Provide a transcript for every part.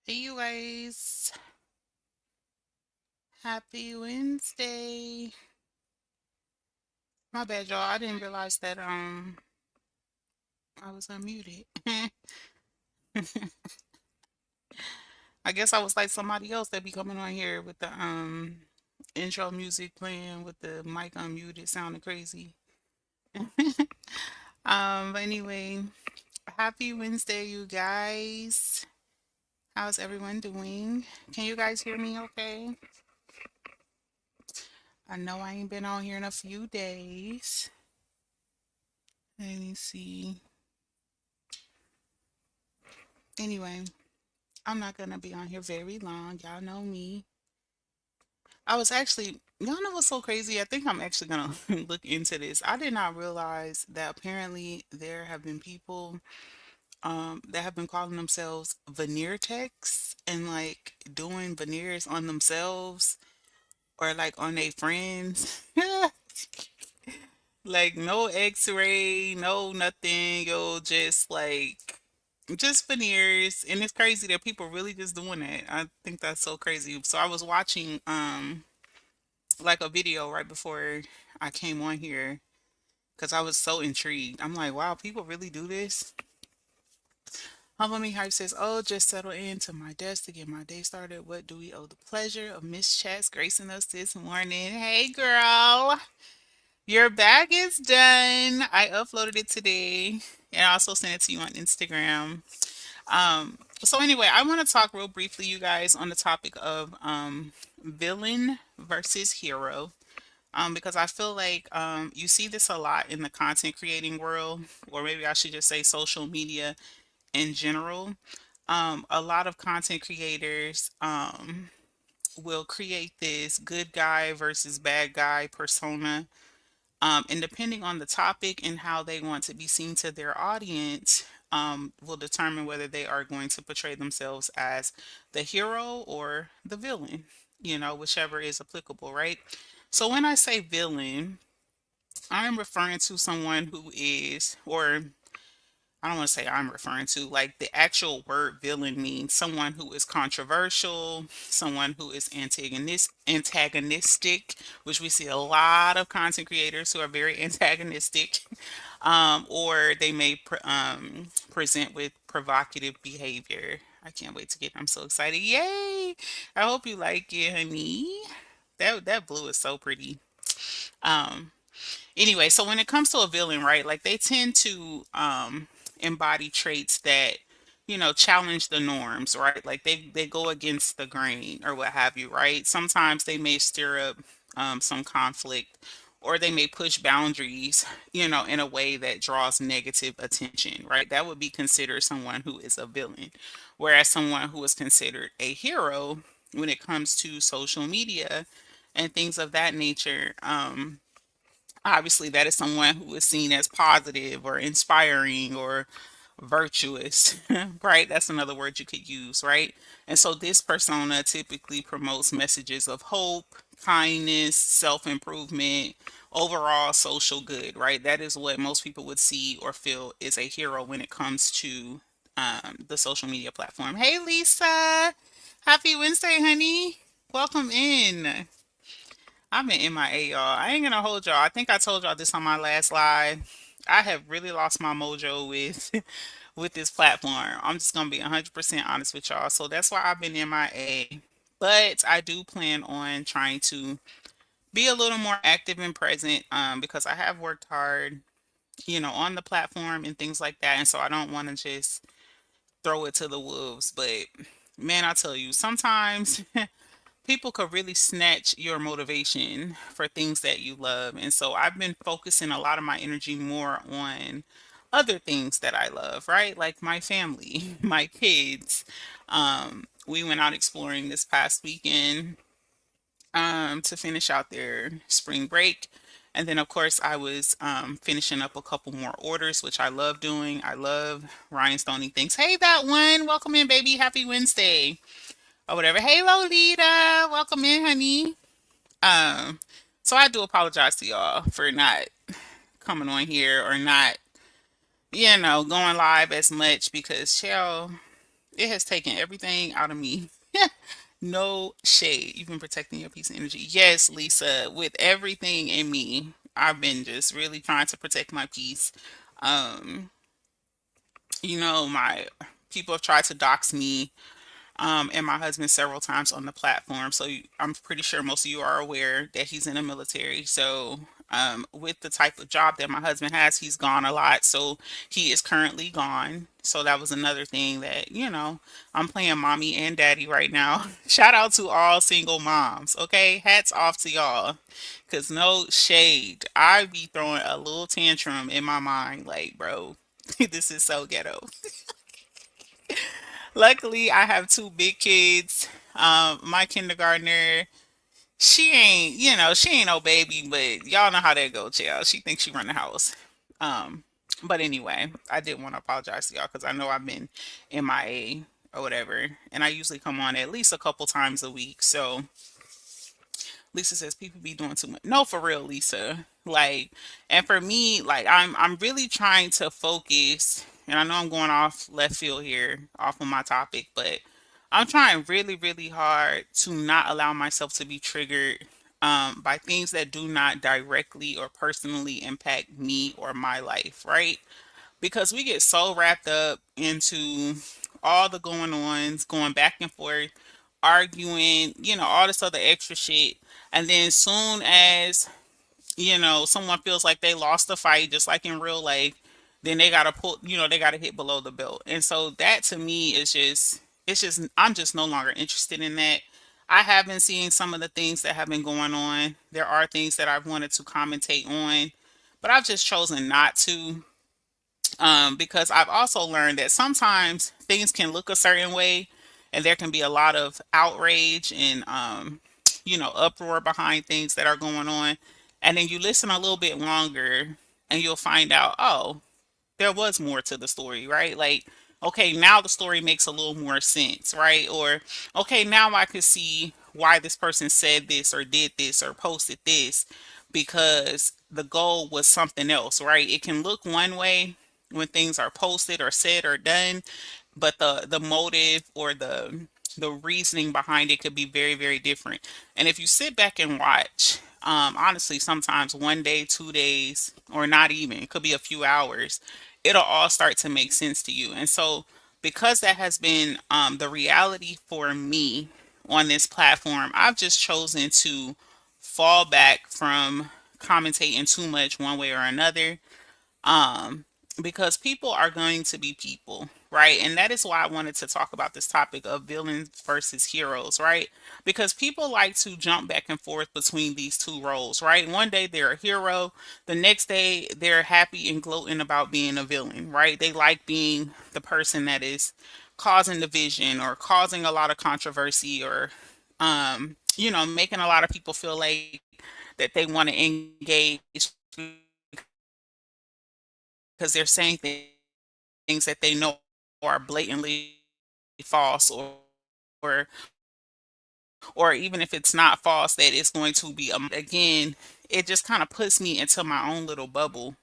Hey, you guys. Happy Wednesday. My bad, y'all. I didn't realize that I was unmuted. I guess I was like somebody else that be coming on here with the intro music playing with the mic unmuted sounding crazy. But anyway, happy Wednesday, you guys. How's everyone doing? Can you guys hear me okay? I know I ain't been on here in a few days. Let me see. Anyway, I'm not gonna be on here very long. Y'all know me. Y'all know what's so crazy? I think I'm actually gonna look into this. I did not realize that apparently there have been people that have been calling themselves veneer techs and like doing veneers on themselves or like on their friends. Like no x-ray, no nothing, yo, just veneers. And it's crazy that people really just doing that. I think that's so crazy. So I was watching like a video right before I came on here because I was so intrigued. I'm like, wow, people really do this. Humble Me Hype says, oh, just settle into my desk to get my day started. What do we owe the pleasure of Miss Chats gracing us this morning? Hey, girl. Your bag is done. I uploaded it today and I also sent it to you on Instagram. So anyway, I want to talk real briefly, you guys, on the topic of villain versus hero. Because I feel like you see this a lot in the content creating world, or maybe I should just say social media in general. A lot of content creators will create this good guy versus bad guy persona. And depending on the topic and how they want to be seen to their audience, will determine whether they are going to portray themselves as the hero or the villain, whichever is applicable, right? So when I say villain, I'm referring to someone who is, or I don't want to say I'm referring to, like the actual word villain means someone who is controversial, someone who is antagonistic, which we see a lot of content creators who are very antagonistic, or they may present with provocative behavior. I can't wait to get. I'm so excited! Yay! I hope you like it, honey. That blue is so pretty. Um, Anyway, so when it comes to a villain, right, like they tend to embody traits that, challenge the norms, right? Like they go against the grain or what have you, right? Sometimes they may stir up some conflict or they may push boundaries, in a way that draws negative attention, right? That would be considered someone who is a villain. Whereas someone who is considered a hero when it comes to social media and things of that nature, obviously that is someone who is seen as positive or inspiring or virtuous, right? That's another word you could use, right? And so this persona typically promotes messages of hope, kindness, self-improvement, overall social good, right? That is what most people would see or feel is a hero when it comes to the social media platform. Hey, Lisa. Happy Wednesday, honey. Welcome in. I've been MIA, y'all. I ain't gonna hold y'all. I think I told y'all this on my last live. I have really lost my mojo with with this platform. I'm just gonna be 100% honest with y'all. So that's why I've been MIA. But I do plan on trying to be a little more active and present because I have worked hard, on the platform and things like that. And so I don't want to just throw it to the wolves. But man, I tell you, sometimes people could really snatch your motivation for things that you love. And so I've been focusing a lot of my energy more on other things that I love, right? Like my family, my kids. We went out exploring this past weekend to finish out their spring break. And then, of course, I was finishing up a couple more orders, which I love doing. I love rhinestoney things. Hey, that one. Welcome in, baby. Happy Wednesday or whatever. Hey, Lolita, welcome in, honey. Um, so I do apologize to y'all for not coming on here or not, going live as much because, chill. It has taken everything out of me. No shade. You've been protecting your peace and energy. Yes, Lisa, with everything in me, I've been just really trying to protect my peace. Um, my people have tried to dox me and my husband several times on the platform. So I'm pretty sure most of you are aware that he's in the military. So with the type of job that my husband has, he's gone a lot. So he is currently gone. So that was another thing that, I'm playing mommy and daddy right now. Shout out to all single moms. Okay. Hats off to y'all. Cause no shade. I be throwing a little tantrum in my mind. Like, bro, this is so ghetto. Luckily, I have two big kids. My kindergartner, she ain't no baby, but y'all know how that go, child. She thinks she run the house. Um, but anyway, I did want to apologize to y'all because I know I've been MIA or whatever, and I usually come on at least a couple times a week. So Lisa says people be doing too much. No, for real, Lisa. Like, and for me, like I'm really trying to focus, and I know I'm going off left field here, off of my topic, but I'm trying really, really hard to not allow myself to be triggered by things that do not directly or personally impact me or my life, right? Because we get so wrapped up into all the going ons, going back and forth, arguing, all this other extra shit. And then soon as, someone feels like they lost the fight, just like in real life, then they gotta pull, they gotta hit below the belt. And so that to me is just, I'm just no longer interested in that. I have been seeing some of the things that have been going on. There are things that I've wanted to commentate on, but I've just chosen not to, because I've also learned that sometimes things can look a certain way and there can be a lot of outrage and, uproar behind things that are going on. And then you listen a little bit longer and you'll find out, oh, there was more to the story, right? Like, okay, now the story makes a little more sense, right? Or, okay, now I could see why this person said this or did this or posted this because the goal was something else, right? It can look one way when things are posted or said or done, but the motive or the reasoning behind it could be very, very different. And if you sit back and watch, honestly, sometimes one day, 2 days, or not even, it could be a few hours, it'll all start to make sense to you. And so, because that has been the reality for me on this platform, I've just chosen to fall back from commentating too much one way or another, um, because people are going to be people, right? And that is why I wanted to talk about this topic of villains versus heroes, right? Because people like to jump back and forth between these two roles, right? One day they're a hero, the next day they're happy and gloating about being a villain, right? They like being the person that is causing division or causing a lot of controversy or making a lot of people feel like that they want to engage because they're saying things that they know are blatantly false, or or even if it's not false, that it's going to be again, it just kind of puts me into my own little bubble,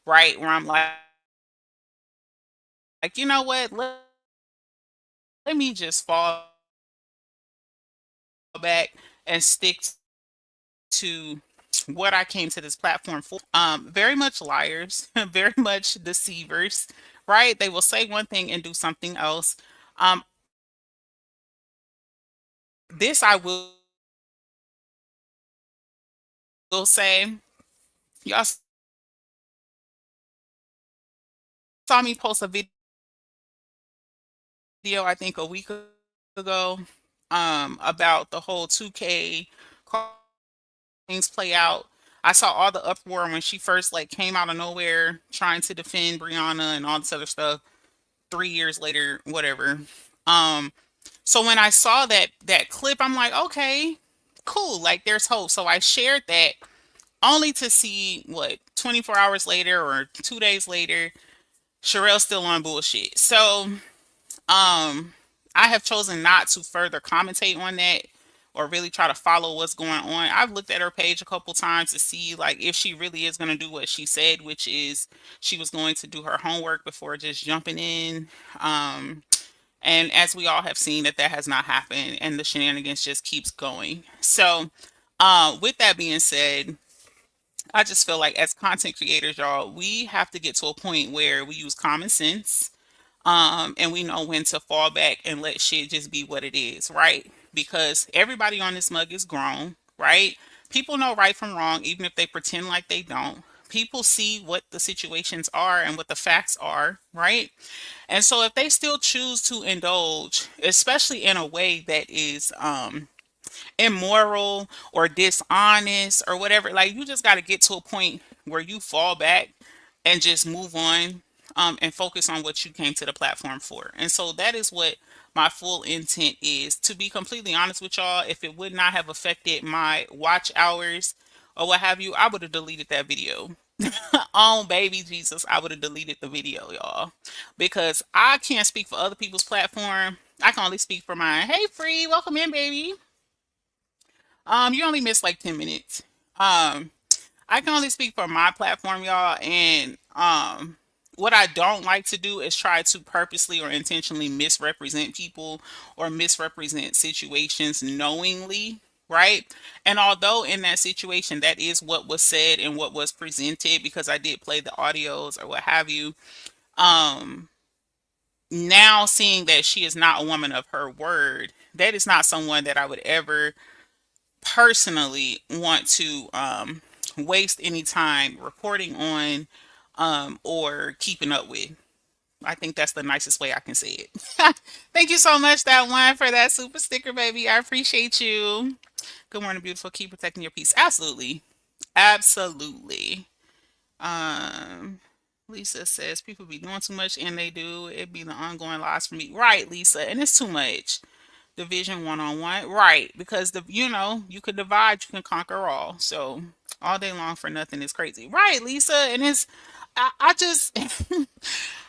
right? Where I'm like, you know what, let me just fall back and stick to what I came to this platform for. Very much liars, very much deceivers, right? They will say one thing and do something else. Um, this I will say, y'all saw me post a video, I think a week ago, about the whole 2K things play out. I saw all the uproar when she first like came out of nowhere trying to defend Brianna and all this other stuff. 3 years later, whatever. Um, so when I saw that clip, I'm like, okay, cool. Like there's hope. So I shared that only to see what 24 hours later or 2 days later, Sherelle's still on bullshit. So I have chosen not to further commentate on that or really try to follow what's going on. I've looked at her page a couple times to see like if she really is going to do what she said, which is she was going to do her homework before just jumping in. Um, and as we all have seen, that has not happened, and the shenanigans just keeps going. So, with that being said, I just feel like as content creators, y'all, we have to get to a point where we use common sense, and we know when to fall back and let shit just be what it is, right? Because everybody on this mug is grown, right? People know right from wrong, even if they pretend like they don't. People see what the situations are and what the facts are, right? And so if they still choose to indulge, especially in a way that is immoral or dishonest or whatever, like you just got to get to a point where you fall back and just move on, and focus on what you came to the platform for. And so that is what my full intent is. To be completely honest with y'all, if it would not have affected my watch hours or what have you, I would have deleted that video. On baby Jesus, I would have deleted the video, y'all, because I can't speak for other people's platform. I can only speak for mine. Hey, Free, welcome in, baby. You only missed like 10 minutes. Um, I can only speak for my platform, y'all, and what I don't like to do is try to purposely or intentionally misrepresent people or misrepresent situations knowingly, right? And although in that situation that is what was said and what was presented, because I did play the audios or what have you, um now seeing that she is not a woman of her word, that is not someone that I would ever personally want to waste any time reporting on, or keeping up with. I think that's the nicest way I can say it. Thank you so much, that one, for that super sticker, baby. I appreciate you. Good morning, beautiful. Keep protecting your peace. Absolutely. Absolutely. Um, Lisa says people be doing too much, and they do. It be the ongoing loss for me. Right, Lisa. And it's too much. Division one on one. Right. Because you can divide, you can conquer all. So all day long for nothing is crazy. Right, Lisa. And I just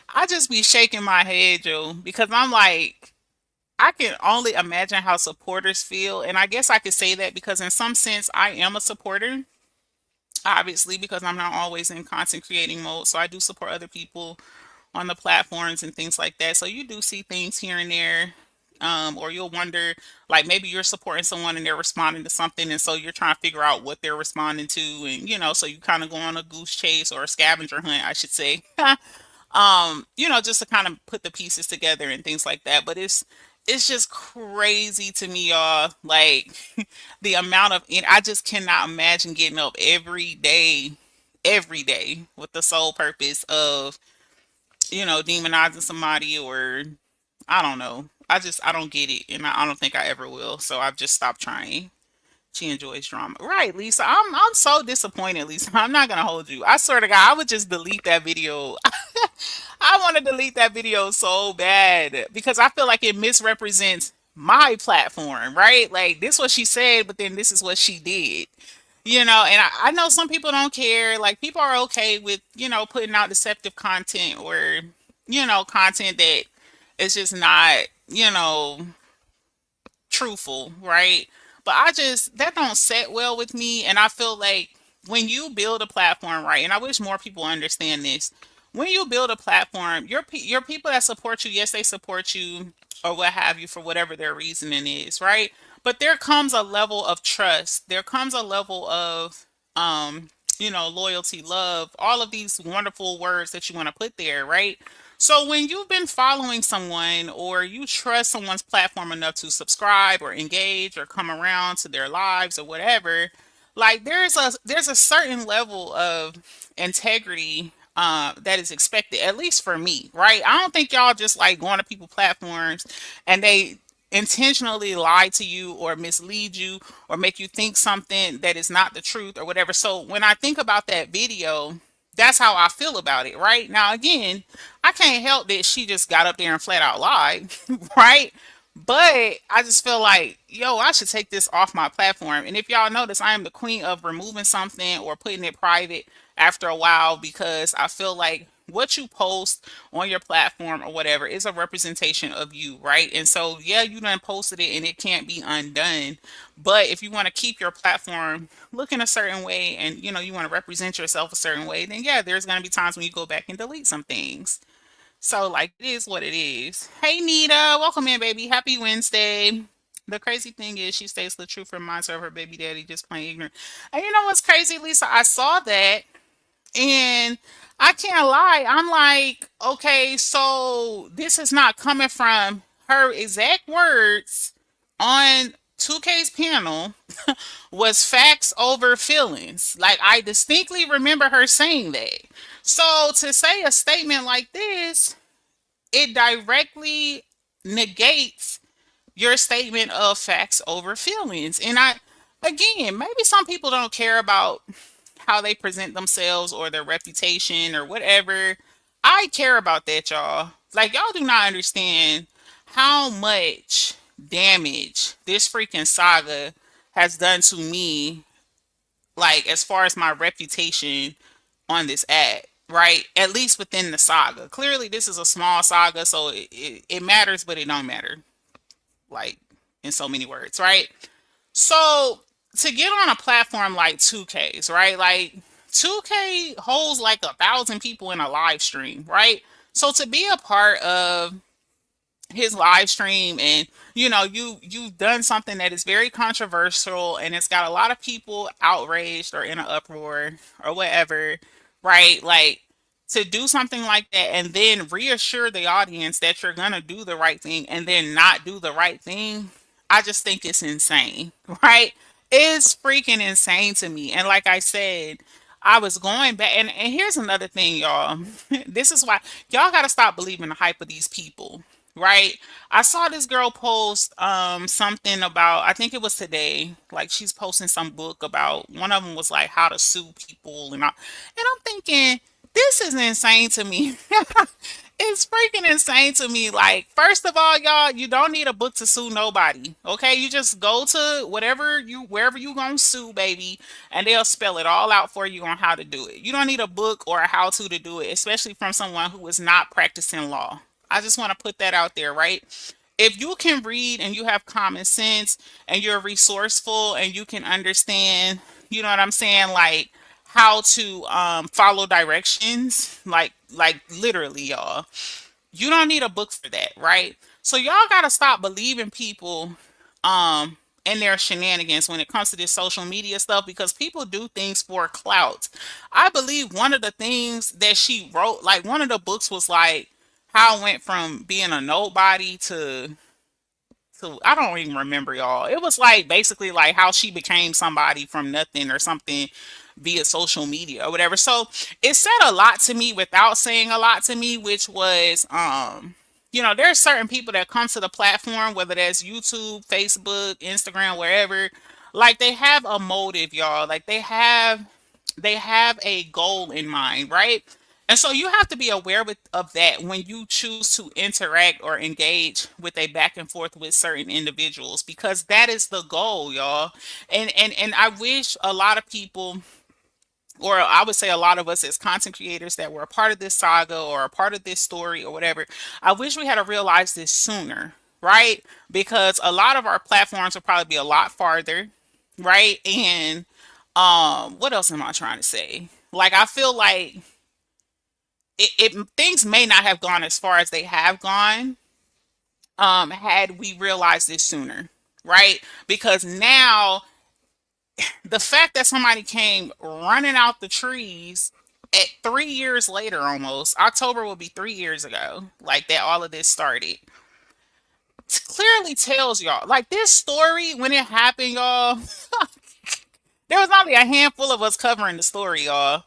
I just be shaking my head, Joe, because I'm like, I can only imagine how supporters feel. And I guess I could say that because in some sense I am a supporter, obviously, because I'm not always in content creating mode. So I do support other people on the platforms and things like that. So you do see things here and there. Or you'll wonder, like maybe you're supporting someone and they're responding to something, and so you're trying to figure out what they're responding to, and so you kind of go on a goose chase or a scavenger hunt, I should say. Just to kind of put the pieces together and things like that. But it's just crazy to me, y'all. Like the amount of, and I just cannot imagine getting up every day with the sole purpose of, demonizing somebody, or I don't know. I don't get it, and I don't think I ever will. So I've just stopped trying. She enjoys drama. Right, Lisa. I'm so disappointed, Lisa. I'm not gonna hold you. I swear to God, I would just delete that video. I want to delete that video so bad because I feel like it misrepresents my platform, right? Like this what she said, but then this is what she did. And I know some people don't care. Like people are okay with, putting out deceptive content, or, content that is just not, truthful, right? But that don't set well with me, and I feel like when you build a platform, right, and I wish more people understand this. When you build a platform, your people that support you, yes, they support you or what have you for whatever their reasoning is, right? But there comes a level of trust. There comes a level of loyalty, love, all of these wonderful words that you want to put there, right? So when you've been following someone or you trust someone's platform enough to subscribe or engage or come around to their lives or whatever, like there's a certain level of integrity that is expected, at least for me, right? I don't think y'all just like going to people platforms and they intentionally lie to you or mislead you or make you think something that is not the truth or whatever. So when I think about that video, that's how I feel about it, right? Now, again, I can't help that she just got up there and flat out lied, right? But I just feel like, yo, I should take this off my platform. And if y'all notice, I am the queen of removing something or putting it private after a while, because I feel like what you post on your platform or whatever is a representation of you, right? And so, yeah, you done posted it and it can't be undone. But if you want to keep your platform looking a certain way and you want to represent yourself a certain way, then yeah, there's going to be times when you go back and delete some things. So, like, it is what it is. Hey, Nita, welcome in, baby. Happy Wednesday. The crazy thing is, she states the truth reminds her of her baby daddy just plain ignorant. And you know what's crazy, Lisa? I saw that and I can't lie. I'm like, okay, so this is not coming from her exact words on 2K's panel was facts over feelings. Like, I distinctly remember her saying that. So to say a statement like this, it directly negates your statement of facts over feelings. And again, maybe some people don't care about how they present themselves or their reputation or whatever. I care about that, y'all. Like, y'all do not understand how much damage this freaking saga has done to me, like, as far as my reputation on this app, right? At least within the saga. Clearly, this is a small saga, so it matters, but it don't matter. Like, in so many words, right? So to get on a platform like 2K's, right? Like 2K holds like 1,000 people in a live stream, right? So to be a part of his live stream and you've done something that is very controversial and it's got a lot of people outraged or in an uproar or whatever, right? Like, to do something like that and then reassure the audience that you're gonna do the right thing and then not do the right thing, I just think it's insane. Right? It's freaking insane to me. And like I said, I was going back, and here's another thing, y'all. This is why y'all got to stop believing the hype of these people, right? I saw this girl post something about, I think it was today, like she's posting some book about, one of them was like how to sue people, and I'm thinking, this is insane to me. It's freaking insane to me. Like, first of all, y'all, you don't need a book to sue nobody. Okay, you just go to wherever you gonna sue, baby, and they'll spell it all out for you on how to do it. You don't need a book or a how to do it, especially from someone who is not practicing law. I just want to put that out there, right? If you can read and you have common sense and you're resourceful and you can understand, you know what I'm saying, like how to follow directions, like literally, y'all, you don't need a book for that, right? So y'all gotta stop believing people and their shenanigans when it comes to this social media stuff, because people do things for clout. I believe one of the things that she wrote, like one of the books was like how I went from being a nobody to I don't even remember, y'all. It was like basically like how she became somebody from nothing or something via social media or whatever. So it said a lot to me without saying a lot to me, which was there's certain people that come to the platform, whether that's YouTube, Facebook, Instagram, wherever, like they have a motive, y'all. Like they have a goal in mind, right? And so you have to be aware of that when you choose to interact or engage with a back and forth with certain individuals, because that is the goal, y'all. And I wish a lot of people, or I would say a lot of us as content creators that were a part of this saga or a part of this story or whatever, I wish we had to realize this sooner, right? Because a lot of our platforms will probably be a lot farther, right? And what else am I trying to say? Like, I feel like things may not have gone as far as they have gone had we realized this sooner, right? Because now the fact that somebody came running out the trees at 3 years later, almost October will be 3 years ago, like that all of this started, clearly tells y'all, like, this story when it happened, y'all. There was only a handful of us covering the story, y'all.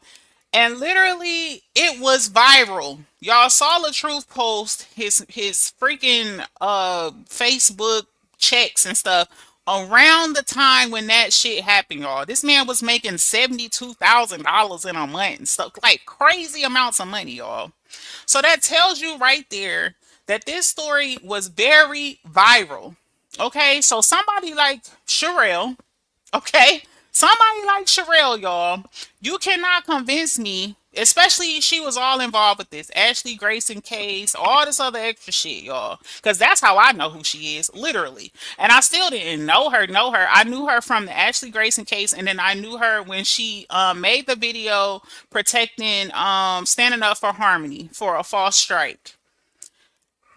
And literally, it was viral. Y'all saw the truth post his freaking Facebook checks and stuff around the time when that shit happened, y'all. This man was making $72,000 in a month and stuff, like crazy amounts of money, y'all. So that tells you right there that this story was very viral. Okay, so somebody like Sherelle, okay, somebody like Sherelle, y'all, you cannot convince me Especially she was all involved with this Ashley Grayson case, all this other extra shit, y'all. Because that's how I know who she is, literally. And I still didn't know her. I knew her from the Ashley Grayson case, and then I knew her when she made the video protecting, standing up for Harmony for a false strike.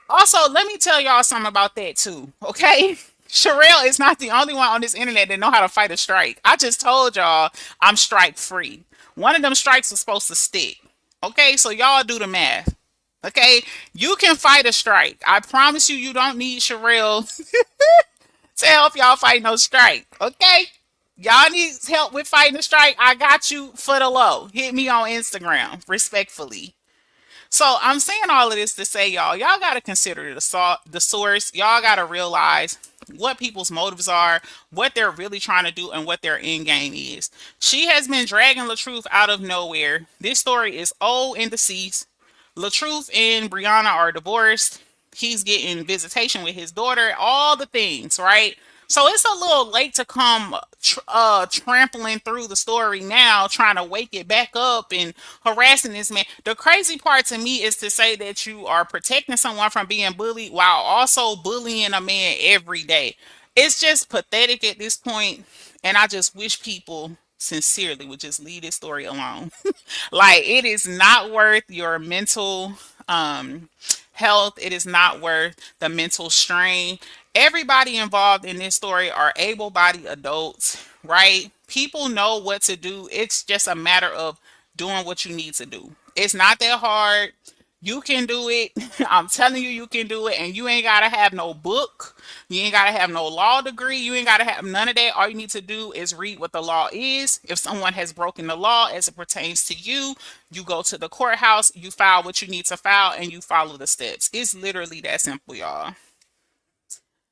Also, let me tell y'all something about that too, okay? Sherelle is not the only one on this internet that know how to fight a strike. I just told y'all I'm strike free. One of them strikes was supposed to stick. Okay, so y'all do the math. Okay, you can fight a strike. I promise you, you don't need Sherelle to help y'all fight no strike. Okay, y'all need help with fighting a strike. I got you for the low. Hit me on Instagram, respectfully. So I'm saying all of this to say, y'all got to consider the source. Y'all got to realize what people's motives are, what they're really trying to do, and what their end game is. She has been dragging LaTruth out of nowhere. This story is old and deceased. LaTruth and Brianna are divorced. He's getting visitation with his daughter, all the things, right? So it's a little late to come trampling through the story now, trying to wake it back up and harassing this man. The crazy part to me is to say that you are protecting someone from being bullied while also bullying a man every day. It's just pathetic at this point, and I just wish people sincerely would just leave this story alone. Like, it is not worth your mental um health. It is not worth the mental strain. Everybody involved in this story are able-bodied adults, right? People know what to do. It's just a matter of doing what you need to do. It's not that hard. You can do it. I'm telling you, you can do it. And you ain't got to have no book. You ain't got to have no law degree. You ain't got to have none of that. All you need to do is read what the law is. If someone has broken the law as it pertains to you, you go to the courthouse, you file what you need to file, and you follow the steps. It's literally that simple, y'all.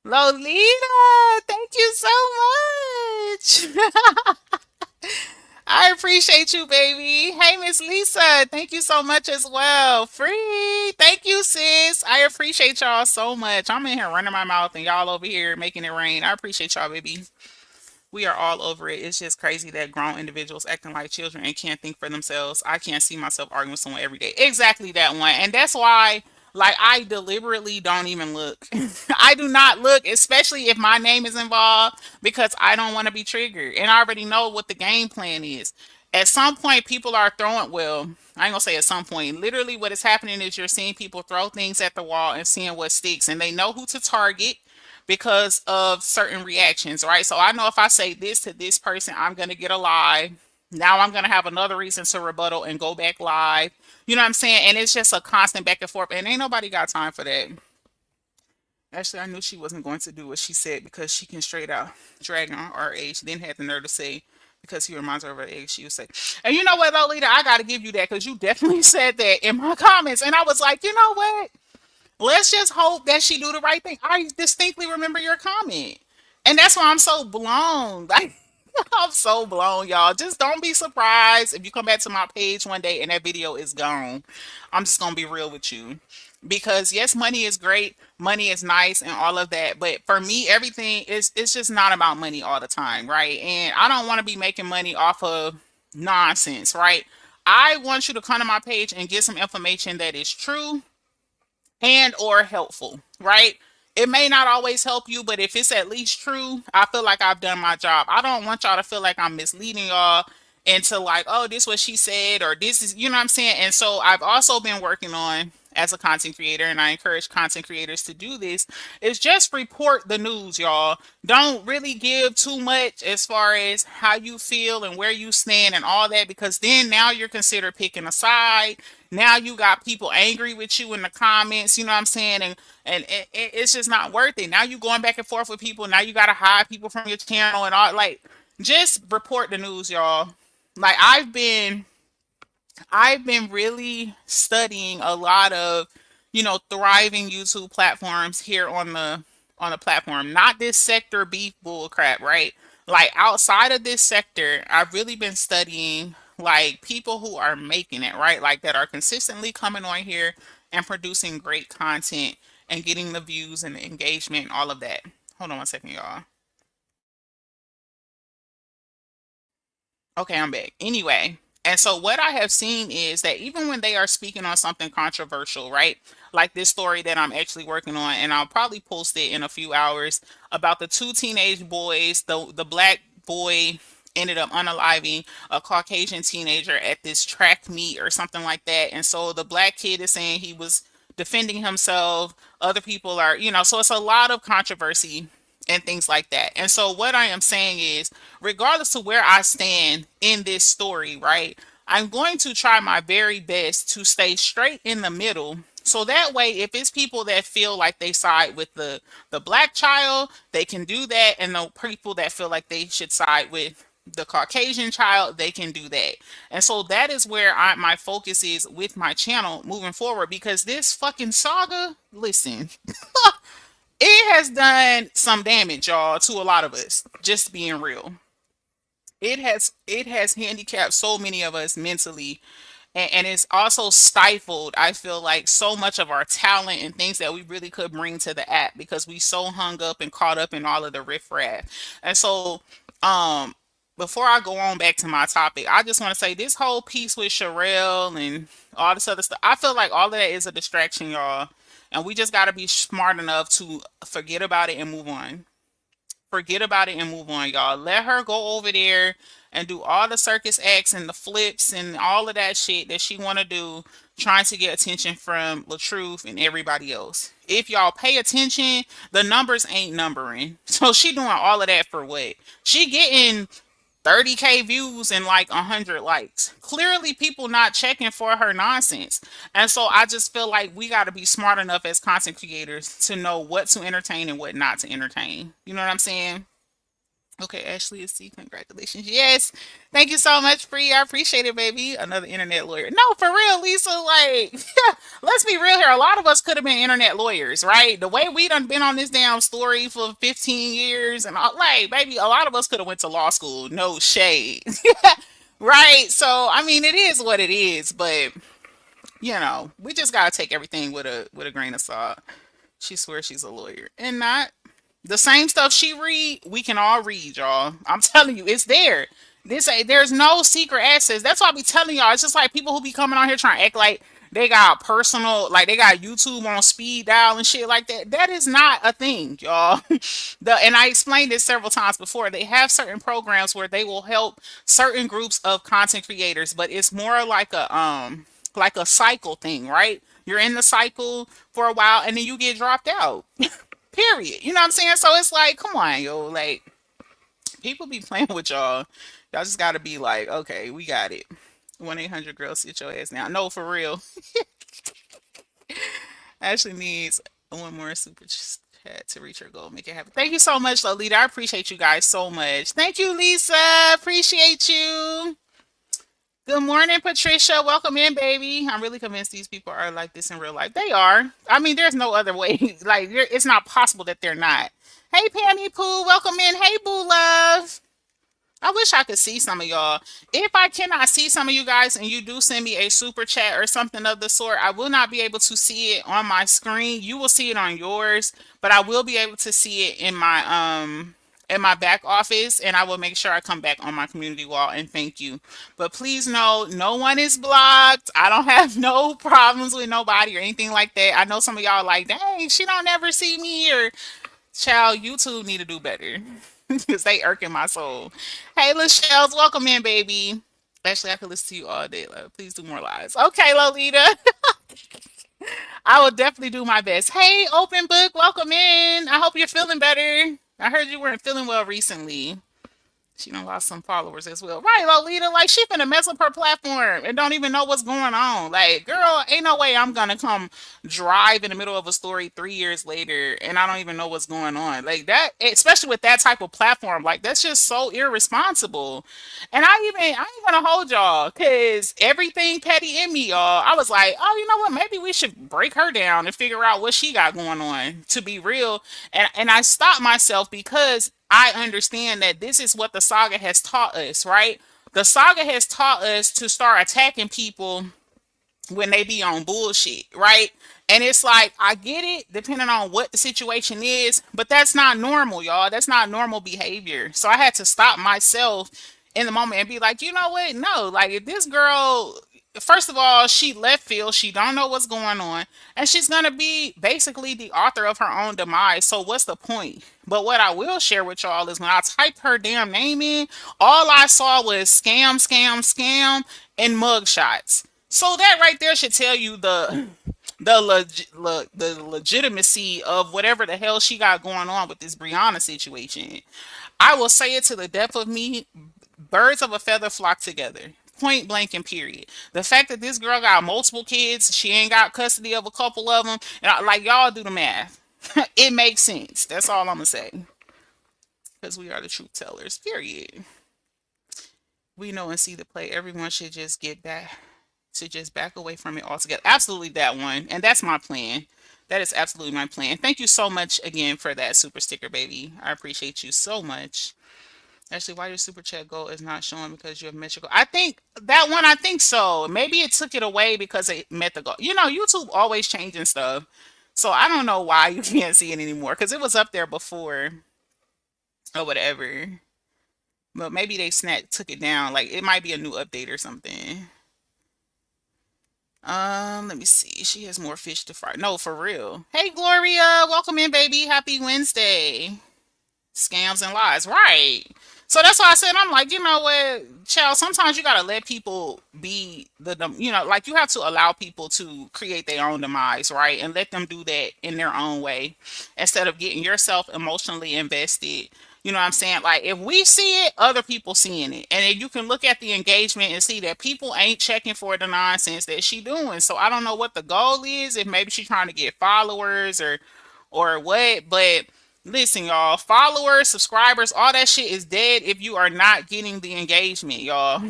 Lolita, thank you so much. I appreciate you, baby. Hey, Miss Lisa, thank you so much as well. Free, thank you, sis. I appreciate y'all so much. I'm in here running my mouth and y'all over here making it rain. I appreciate y'all, baby. We are all over it. It's just crazy that grown individuals acting like children and can't think for themselves. I can't see myself arguing with someone every day. Exactly that one. And that's why, like, I deliberately don't even look. I do not look, especially if my name is involved, because I don't want to be triggered. And I already know what the game plan is. At some point, people are throwing, well, I ain't gonna say at some point. Literally, what is happening is you're seeing people throw things at the wall and seeing what sticks, and they know who to target because of certain reactions, right? So I know if I say this to this person, I'm going to get a lie. Now I'm going to have another reason to rebuttal and go back live. You know what I'm saying? And it's just a constant back and forth, and ain't nobody got time for that. Actually, I knew she wasn't going to do what she said because she can straight out drag on our age, then had the nerve to say, because he reminds her of her age, she would say. And you know what, though, Lita, I got to give you that because you definitely said that in my comments. And I was like, you know what? Let's just hope that she do the right thing. I distinctly remember your comment. And that's why I'm so blown. Like, I'm so blown, y'all. Just don't be surprised if you come back to my page one day and that video is gone. I'm just gonna be real with you. Because yes, money is great, money is nice and all of that. But for me, everything is it's just not about money all the time, right? And I don't want to be making money off of nonsense, right? I want you to come to my page and get some information that is true and or helpful, right? It may not always help you, but if it's at least true, I feel like I've done my job. I don't want y'all to feel like I'm misleading y'all into like, oh, this what she said, or this is, you know what I'm saying? And so I've also been working on as a content creator, and I encourage content creators to do this, is just report the news, y'all. Don't really give too much as far as how you feel and where you stand and all that, because then now you're considered picking a side. Now you got people angry with you in the comments, you know what I'm saying? And it's just not worth it. Now you going back and forth with people. Now you got to hide people from your channel and all. Like, just report the news, y'all. Like, I've been really studying a lot of, thriving YouTube platforms here on the platform. Not this sector beef bull crap, right? Like, outside of this sector, I've really been studying like people who are making it, right? Like, that are consistently coming on here and producing great content and getting the views and the engagement and all of that. Hold on one second, y'all. Okay, I'm back. Anyway, And so what I have seen is that even when they are speaking on something controversial, right? Like this story that I'm actually working on, and I'll probably post it in a few hours, about the two teenage boys. The black boy ended up unaliving a Caucasian teenager at this track meet or something like that. And so the black kid is saying he was defending himself. Other people are, so it's a lot of controversy and things like that. And so what I am saying is, regardless of where I stand in this story, right? I'm going to try my very best to stay straight in the middle. So that way, if it's people that feel like they side with the black child, they can do that, and the people that feel like they should side with the Caucasian child, they can do that. And so that is where my focus is with my channel moving forward, because this fucking saga, listen, it has done some damage, y'all, to a lot of us. Just being real, it has handicapped so many of us mentally, and it's also stifled, I feel like, so much of our talent and things that we really could bring to the app, because we so hung up and caught up in all of the riffraff. And so, um, before I go on back to my topic, I just want to say this whole piece with Sherelle and all this other stuff, I feel like all of that is a distraction, y'all. And we just got to be smart enough to forget about it and move on. Forget about it and move on, y'all. Let her go over there and do all the circus acts and the flips and all of that shit that she want to do, trying to get attention from LaTruth and everybody else. If y'all pay attention, the numbers ain't numbering. So she doing all of that for what? She getting 30K views and like 100 likes. Clearly, people not checking for her nonsense. And so I just feel like we got to be smart enough as content creators to know what to entertain and what not to entertain. You know what I'm saying? Okay, Ashley is C. Congratulations. Yes. Thank you so much, Free. I appreciate it, baby. Another internet lawyer. No, for real, Lisa. Like, let's be real here. A lot of us could have been internet lawyers, right? The way we done been on this damn story for 15 years and all, like, baby, a lot of us could have went to law school. No shade. Right? So, I mean, it is what it is, but we just gotta take everything with a grain of salt. She swears she's a lawyer and not. The same stuff she read, we can all read, y'all. I'm telling you, it's there. There's no secret access. That's why I be telling y'all. It's just like people who be coming on here trying to act like they got personal, like they got YouTube on speed dial and shit like that. That is not a thing, y'all. And I explained this several times before. They have certain programs where they will help certain groups of content creators, but it's more like a cycle thing, right? You're in the cycle for a while and then you get dropped out. Period. You know what I'm saying? So it's like, come on, yo. Like, people be playing with y'all. Y'all just gotta be like, okay, we got it. 1-800 girls, sit your ass now. No, for real. Ashley needs one more super chat to reach her goal. Make it happen. Thank you so much, Lolita. I appreciate you guys so much. Thank you, Lisa. Appreciate you. Good morning, Patricia. Welcome in, baby. I'm really convinced these people are like this in real life. They are. I mean, there's no other way. Like, it's not possible that they're not. Hey, Pammy Poo. Welcome in. Hey, Boo Love. I wish I could see some of y'all. If I cannot see some of you guys and you do send me a super chat or something of the sort, I will not be able to see it on my screen. You will see it on yours, but I will be able to see it in my back office, and I will make sure I come back on my community wall and thank you. But please know, no one is blocked. I don't have no problems with nobody or anything like that. I know some of y'all are like, dang, she don't ever see me, or child, YouTube need to do better. Because they irking my soul. Hey, Lachelle's, welcome in, baby. Actually, I could listen to you all day. Like, please do more lives. Okay, Lolita. I will definitely do my best. Hey, Open Book, welcome in. I hope you're feeling better. I heard you weren't feeling well recently. She done lost some followers as well. Right, Lolita, like she finna mess up her platform and don't even know what's going on. Like, girl, ain't no way I'm gonna come drive in the middle of a story 3 years later and I don't even know what's going on. Like that, especially with that type of platform, like that's just so irresponsible. And I ain't gonna hold y'all, cause everything petty in me, y'all. I was like, oh, you know what? Maybe we should break her down and figure out what she got going on. To be real, and I stopped myself because I understand that this is what the saga has taught us, right? The saga has taught us to start attacking people when they be on bullshit, right? And it's like, I get it, depending on what the situation is, but that's not normal, y'all. That's not normal behavior. So I had to stop myself in the moment and be like, you know what? No, like if this girl, first of all, she left field, she don't know what's going on, and she's gonna be basically the author of her own demise. So what's the point? But what I will share with y'all is when I typed her damn name in, all I saw was scam, scam, scam, and mug shots. So that right there should tell you the legitimacy of whatever the hell she got going on with this Brianna situation. I will say it to the depth of me. Birds of a feather flock together. Point blank and period. The fact that this girl got multiple kids, she ain't got custody of a couple of them, and like y'all do the math. It makes sense. That's all I'm gonna say. Because we are the truth tellers. Period. We know and see the play. Everyone should just get back to just back away from it altogether. Absolutely that one. And that's my plan. That is absolutely my plan. Thank you so much again for that super sticker, baby. I appreciate you so much. Actually, why your super chat goal is not showing because you have met your goal? I think that one, I think so. Maybe it took it away because it met the goal. You know, YouTube always changing stuff. So I don't know why you can't see it anymore because it was up there before or whatever. But maybe they took it down. Like it might be a new update or something. Let me see. She has more fish to fry. No, for real. Hey, Gloria, welcome in, baby. Happy Wednesday. Scams and lies, right? So that's why I said I'm like, you know what, child. Sometimes you gotta let people be you know, like you have to allow people to create their own demise, right, and let them do that in their own way, instead of getting yourself emotionally invested. You know what I'm saying? Like if we see it, other people seeing it, and then you can look at the engagement and see that people ain't checking for the nonsense that she doing. So I don't know what the goal is. If maybe she's trying to get followers or what, but listen, y'all, followers, subscribers, all that shit is dead if you are not getting the engagement, y'all.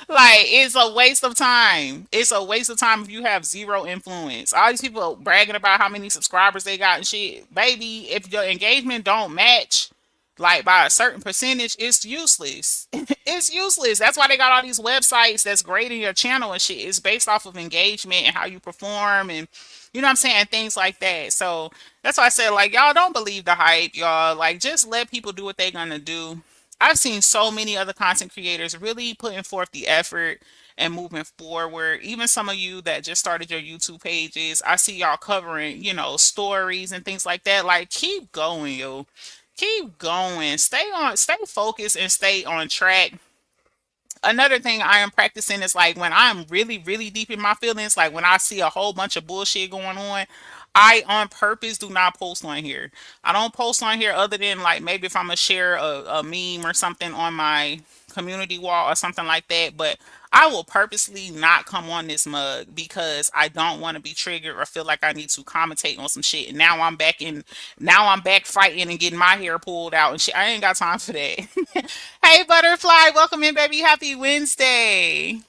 Like, it's a waste of time. It's a waste of time if you have zero influence. All these people bragging about how many subscribers they got and shit. Baby, if your engagement don't match, like by a certain percentage, it's useless. It's useless. That's why they got all these websites that's grading your channel and shit. It's based off of engagement and how you perform and you know what I'm saying, things like that. So that's why I said, like, y'all don't believe the hype, y'all. Like, just let people do what they're gonna do. I've seen so many other content creators really putting forth the effort and moving forward. Even some of you that just started your YouTube pages, I see y'all covering, you know, stories and things like that. Like, keep going, yo. Keep going. Stay focused and stay on track. Another thing I am practicing is like when I'm really, really deep in my feelings, like when I see a whole bunch of bullshit going on, I on purpose do not post on here. I don't post on here other than like maybe if I'm gonna share a meme or something on my community wall or something like that. But I will purposely not come on this mug because I don't want to be triggered or feel like I need to commentate on some shit. And now I'm back fighting and getting my hair pulled out and shit. I ain't got time for that. Hey, Butterfly, welcome in, baby. Happy Wednesday.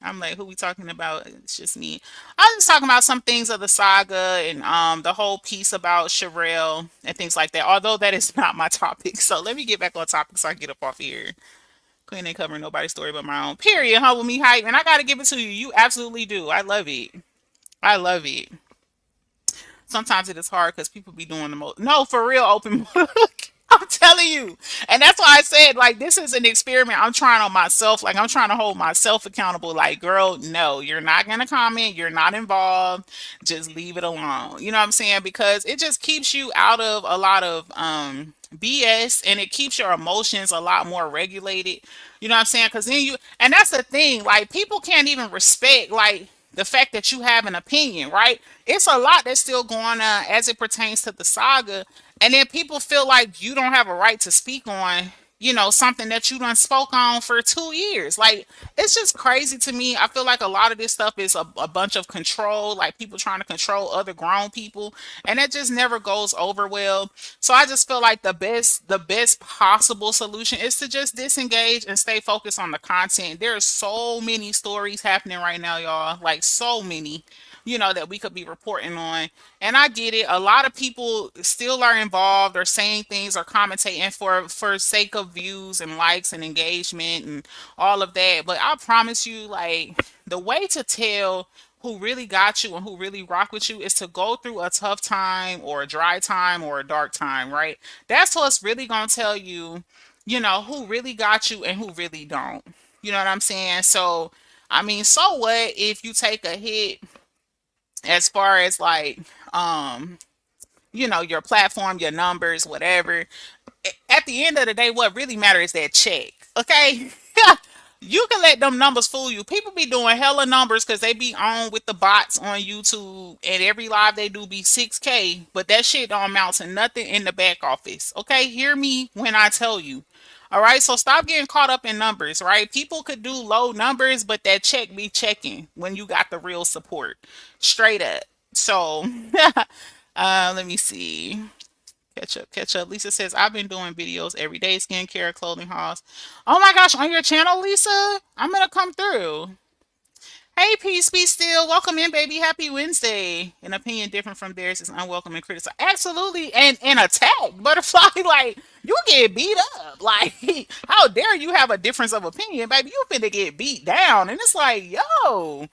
I'm like, who we talking about? It's just me. I'm just talking about some things of the saga and the whole piece about Sherelle and things like that. Although that is not my topic. So let me get back on topic so I get up off here. Queen ain't covering nobody's story but my own. Period. Humble me hype. And I gotta give it to you. You absolutely do. I love it. I love it. Sometimes it is hard because people be doing the most. No, for real, open book. I'm telling you. And that's why I said, like, this is an experiment I'm trying on myself. Like, I'm trying to hold myself accountable. Like, girl, no, you're not going to comment. You're not involved. Just leave it alone. You know what I'm saying? Because it just keeps you out of a lot of BS and it keeps your emotions a lot more regulated. You know what I'm saying? Because then and that's the thing. Like, people can't even respect, like, the fact that you have an opinion, right? It's a lot that's still going on as it pertains to the saga. And then people feel like you don't have a right to speak on, you know, something that you done spoke on for 2 years. Like, it's just crazy to me. I feel like a lot of this stuff is a bunch of control, like people trying to control other grown people. And it just never goes over well. So I just feel like the best possible solution is to just disengage and stay focused on the content. There's so many stories happening right now, y'all. Like so many, you know, that we could be reporting on. And I get it. A lot of people still are involved or saying things or commentating for sake of views and likes and engagement and all of that. But I promise you, like, the way to tell who really got you and who really rock with you is to go through a tough time or a dry time or a dark time, right? That's what's really gonna tell you who really got you and who really don't. You know what I'm saying? So, I mean, so what if you take a hit as far as like, um, your platform, your numbers, whatever. At the end of the day, what really matters is that check. Okay? You can let them numbers fool you. People be doing hella numbers because they be on with the bots on YouTube, and every live they do be 6K, but that shit don't amount to nothing in the back office. Okay? Hear me when I tell you. All right, so stop getting caught up in numbers, right? People could do low numbers, but that check be checking when you got the real support. Straight up. So, let me see. Catch up, catch up. Lisa says, I've been doing videos every day, skincare, clothing hauls. Oh my gosh, on your channel, Lisa? I'm gonna come through. Hey, peace, be still. Welcome in, baby. Happy Wednesday. An opinion different from theirs is unwelcome and criticized. Absolutely. And attack, butterfly. Like, you get beat up. Like, how dare you have a difference of opinion, baby? You finna get beat down. And it's like, yo.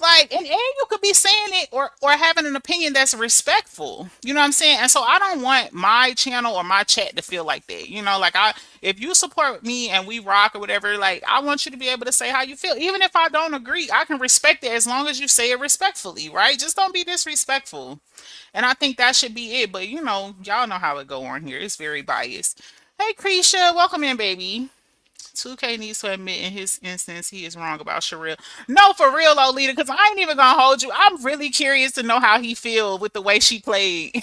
Like, and you could be saying it or having an opinion that's respectful. You know what I'm saying? And so I don't want my channel or my chat to feel like that. Like if you support me and we rock or whatever, like I want you to be able to say how you feel. Even if I don't agree, I can respect it as long as you say it respectfully, right? Just don't be disrespectful. And I think that should be it. But y'all know how it go on here. It's very biased. Hey Krisha, welcome in, baby. 2K needs to admit in his instance he is wrong about Sherelle. No, for real, Lolita, because I ain't even gonna hold you. I'm really curious to know how he feel with the way she played.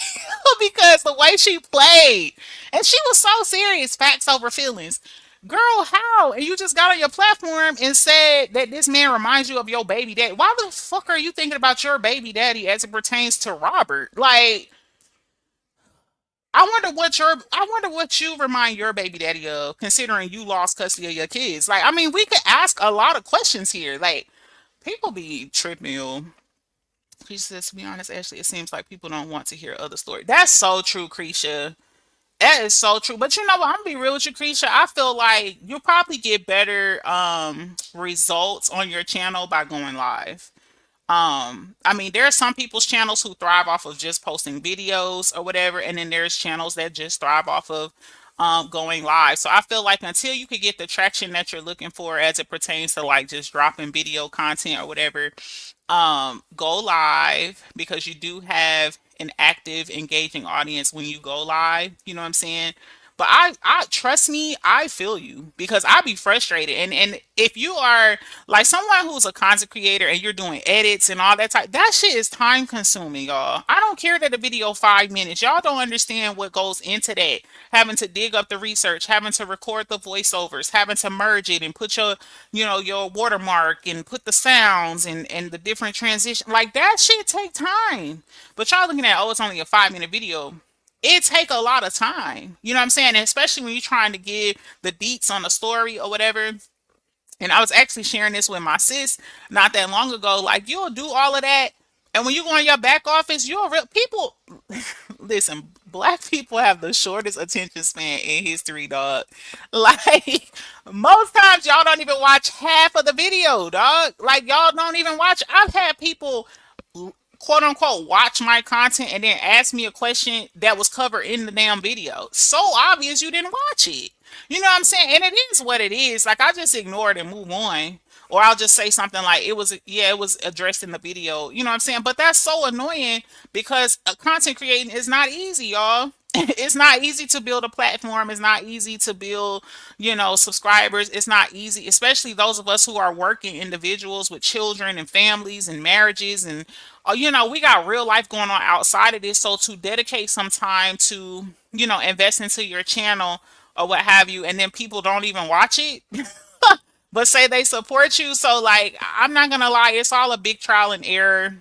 Because the way she played. And she was so serious, facts over feelings. Girl, how? And you just got on your platform and said that this man reminds you of your baby daddy. Why the fuck are you thinking about your baby daddy as it pertains to Robert? Like, I wonder what you remind your baby daddy of, considering you lost custody of your kids. Like, I mean, we could ask a lot of questions here. Like, people be tripping. Krisha says, to be honest, Ashley, it seems like people don't want to hear other stories. That's so true, Krisha. That is so true. But you know what? I'm gonna be real with you, Krisha. I feel like you'll probably get better results on your channel by going live. I mean, there are some people's channels who thrive off of just posting videos or whatever, and then there's channels that just thrive off of going live. So I feel like until you could get the traction that you're looking for as it pertains to like just dropping video content or whatever, go live, because you do have an active engaging audience when you go live. You know what I'm saying? But I trust me, I feel you, because I be frustrated. And if you are like someone who's a content creator and you're doing edits and all that type, that shit is time consuming, y'all. I don't care that the video 5 minutes. Y'all don't understand what goes into that. Having to dig up the research, having to record the voiceovers, having to merge it and put your watermark and put the sounds and the different transition. Like that shit take time. But y'all looking at, oh, it's only a 5 minute video. It take a lot of time. You know what I'm saying? And especially when you're trying to give the deets on the story or whatever. And I was actually sharing this with my sis not that long ago. Like, you'll do all of that, and when you go in your back office, you'll real people. Listen, black people have the shortest attention span in history, dog. Like, most times y'all don't even watch half of the video, dog. Like, y'all don't even watch. I've had people quote unquote watch my content and then ask me a question that was covered in the damn video. So obvious you didn't watch it. You know what I'm saying? And it is what it is. Like, I just ignore it and move on. Or I'll just say something like, it was addressed in the video. You know what I'm saying? But that's so annoying, because content creating is not easy, y'all. It's not easy to build a platform. It's not easy to build, subscribers. It's not easy, especially those of us who are working individuals with children and families and marriages. And, we got real life going on outside of this. So to dedicate some time to, invest into your channel or what have you, and then people don't even watch it, but say they support you. So, like, I'm not gonna lie, it's all a big trial and error.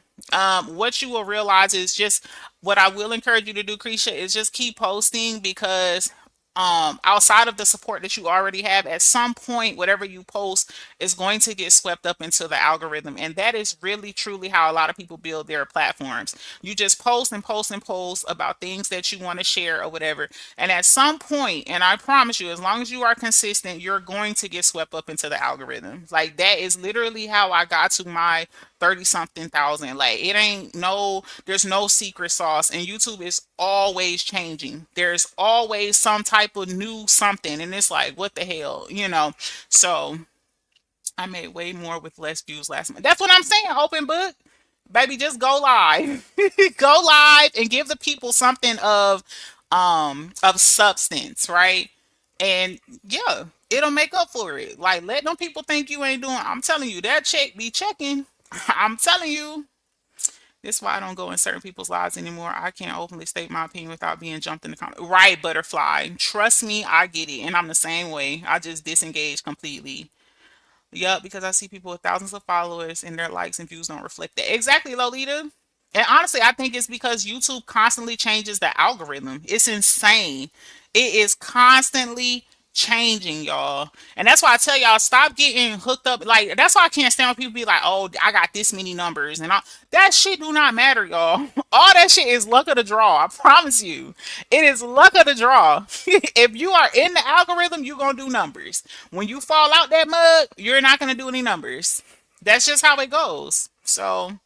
What you will realize is just what I will encourage you to do, Krisha, is just keep posting, because outside of the support that you already have, at some point, whatever you post is going to get swept up into the algorithm. And that is really, truly how a lot of people build their platforms. You just post and post and post about things that you want to share or whatever. And at some point, and I promise you, as long as you are consistent, you're going to get swept up into the algorithm. Like, that is literally how I got to my 30 something thousand. Like it ain't no, there's no secret sauce, and YouTube is always changing. There's always some type of new something, and it's like, what the hell, you know? So I made way more with less views last month. That's what I'm saying, open book. Baby, just go live. Go live and give the people something of substance, right? And yeah, it'll make up for it. Like let them people think you ain't doing. I'm telling you, that check be checking. I'm telling you. That's why I don't go in certain people's lives anymore. I can't openly state my opinion without being jumped in the comment. Right, butterfly. Trust me, I get it. And I'm the same way. I just disengage completely. Yep, because I see people with thousands of followers and their likes and views don't reflect that. Exactly, Lolita. And honestly, I think it's because YouTube constantly changes the algorithm. It's insane. It is constantly changing, y'all. And that's why I tell y'all, stop getting hooked up. Like, that's why I can't stand when people be like, oh, I got this many numbers. And all. That shit do not matter, y'all. All that shit is luck of the draw. I promise you. It is luck of the draw. If you are in the algorithm, you're going to do numbers. When you fall out that mug, you're not going to do any numbers. That's just how it goes. So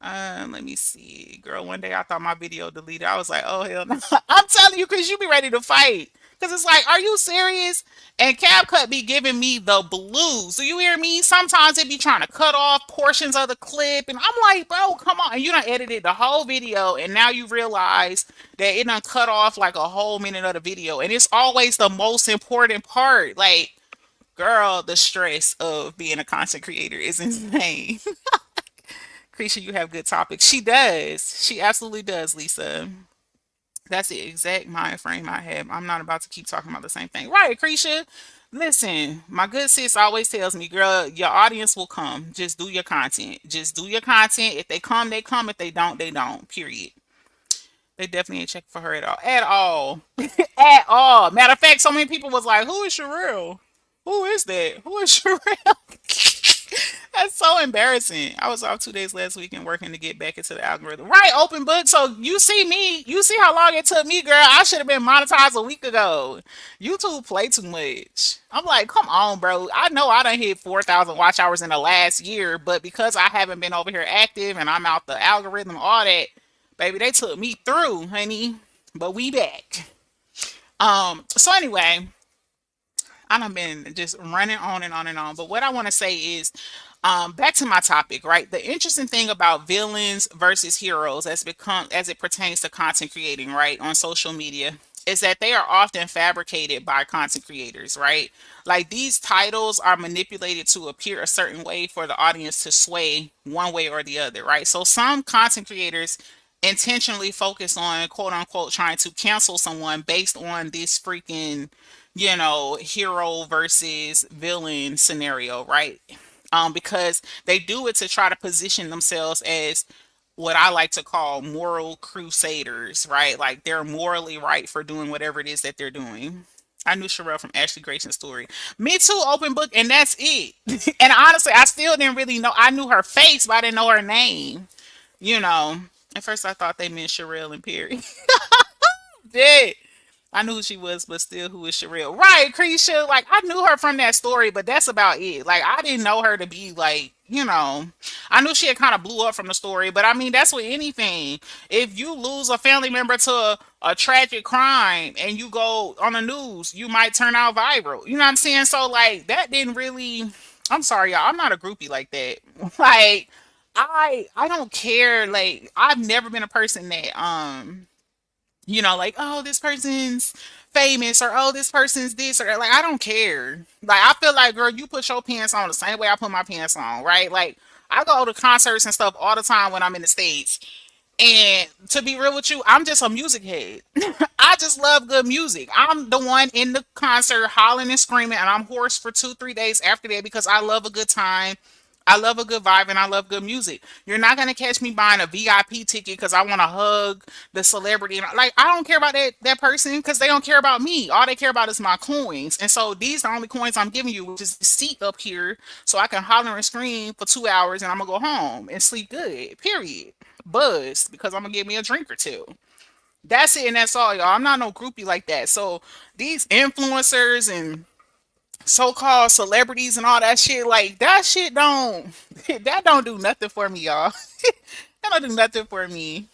let me see. Girl, one day I thought my video deleted. I was like, oh hell no. I'm telling you, cause you be ready to fight. Cause it's like, are you serious? And CapCut be giving me the blues. Do you hear me? Sometimes it be trying to cut off portions of the clip. And I'm like, bro, come on. And you done edited the whole video. And now you realize that it done cut off like a whole minute of the video. And it's always the most important part. Like, girl, the stress of being a content creator is insane. Creature, you have good topics. She does. She absolutely does, Lisa. That's the exact mind frame I have. I'm not about to keep talking about the same thing. Right, Creature? Listen, my good sis always tells me, girl, your audience will come. Just do your content. Just do your content. If they come, they come. If they don't, they don't. Period. They definitely ain't checking for her at all. At all. At all. Matter of fact, so many people was like, who is Sherelle? Who is that? Who is Sherelle? That's so embarrassing. I was off 2 days last week and working to get back into the algorithm. Right, open book. So you see me, you see how long it took me, girl. I should have been monetized a week ago. YouTube play too much. I'm like, come on, bro. I know I done hit 4,000 watch hours in the last year, but because I haven't been over here active and I'm out the algorithm, all that, baby, they took me through, honey. But we back. So anyway, I done been just running on and on and on. But what I want to say is, back to my topic, right? The interesting thing about villains versus heroes as it pertains to content creating, right, on social media, is that they are often fabricated by content creators, right? Like these titles are manipulated to appear a certain way for the audience to sway one way or the other, right? So some content creators intentionally focus on quote unquote trying to cancel someone based on this freaking, hero versus villain scenario, right? Because they do it to try to position themselves as what I like to call moral crusaders, right? Like they're morally right for doing whatever it is that they're doing. I knew Sherelle from Ashley Grayson's story. Me too, open book, and that's it. And honestly, I still didn't really know. I knew her face, but I didn't know her name. You know, at first I thought they meant Sherelle and Perry. Yeah. I knew who she was, but still, who is Sherelle? Right, Creisha. Like, I knew her from that story, but that's about it. Like, I didn't know her to be like, I knew she had kind of blew up from the story, but I mean, that's with anything. If you lose a family member to a tragic crime and you go on the news, you might turn out viral. You know what I'm saying? So, like, that didn't really. I'm sorry, y'all. I'm not a groupie like that. Like, I don't care. Like, I've never been a person that like, oh, this person's famous or oh, this person's this or like, I don't care. Like, I feel like, girl, you put your pants on the same way I put my pants on, right? Like, I go to concerts and stuff all the time when I'm in the States. And to be real with you, I'm just a music head. I just love good music. I'm the one in the concert hollering and screaming, and I'm hoarse for 2, 3 days after that because I love a good time. I love a good vibe and I love good music. You're not gonna catch me buying a VIP ticket because I want to hug the celebrity. Like, I don't care about that person because they don't care about me. All they care about is my coins. And so these are the only coins I'm giving you, which is the seat up here, so I can holler and scream for 2 hours and I'm gonna go home and sleep good. Period. Buzz because I'm gonna get me a drink or two. That's it and that's all, y'all. I'm not no groupie like that. So these influencers and so-called celebrities and all that shit, like that shit don't that don't do nothing for me, y'all. That don't do nothing for me.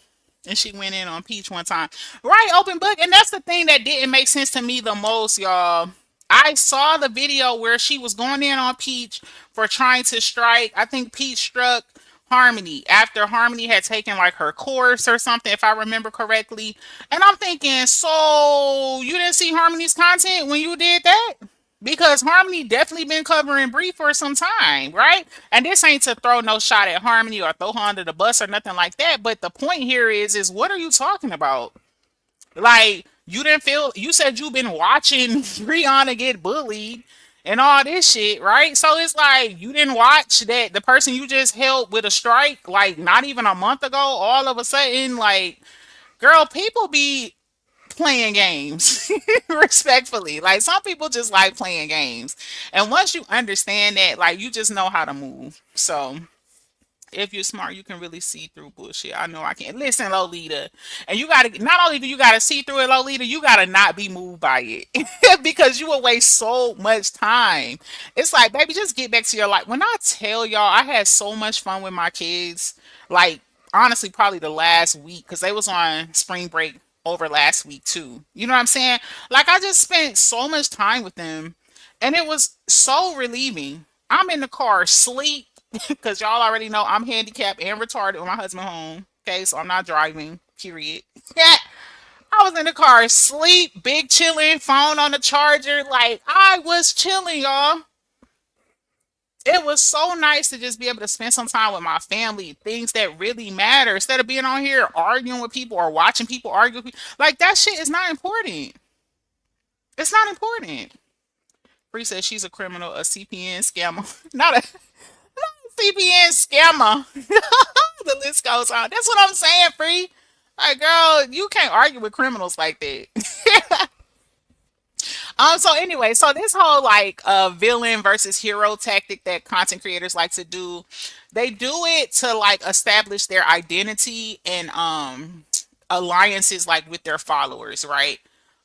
And she went in on Peach one time. Right, open book. And that's the thing that didn't make sense to me the most, y'all. I saw the video where she was going in on Peach for trying to strike. I think Peach struck Harmony after Harmony had taken like her course or something, if I remember correctly. And I'm thinking, so you didn't see Harmony's content when you did that? Because Harmony definitely been covering Bree for some time, right? And this ain't to throw no shot at Harmony or throw her under the bus or nothing like that. But the point here is what are you talking about? Like, you didn't feel, you said you've been watching Rihanna get bullied and all this shit, right? So it's like you didn't watch that the person you just held with a strike, like not even a month ago, all of a sudden, like, girl, people be playing games respectfully. Like, some people just like playing games. And once you understand that, like, you just know how to move. So if you're smart, you can really see through bullshit. I know I can. Listen, Lolita, and you gotta, not only do you gotta see through it, Lolita, you gotta not be moved by it because you will waste so much time. It's like, baby, just get back to your life. When I tell y'all, I had so much fun with my kids. Like, honestly, probably the last week because they was on spring break over last week too. You know what I'm saying? Like, I just spent so much time with them, and it was so relieving. I'm in the car, sleep, because y'all already know I'm handicapped and retarded when my husband home. Okay, so I'm not driving. Period. Yeah, I was in the car, sleep, big chilling, phone on the charger. Like, I was chilling, y'all. It was so nice to just be able to spend some time with my family, things that really matter, instead of being on here arguing with people or watching people argue with people. Like, that shit is not important. It's not important. Bree says she's a criminal, a CPN scammer, not a CPN scammer. The list goes on. That's what I'm saying, Free. Like, girl, you can't argue with criminals like that. So anyway, so this whole like villain versus hero tactic that content creators like to do, they do it to like establish their identity and alliances like with their followers, right?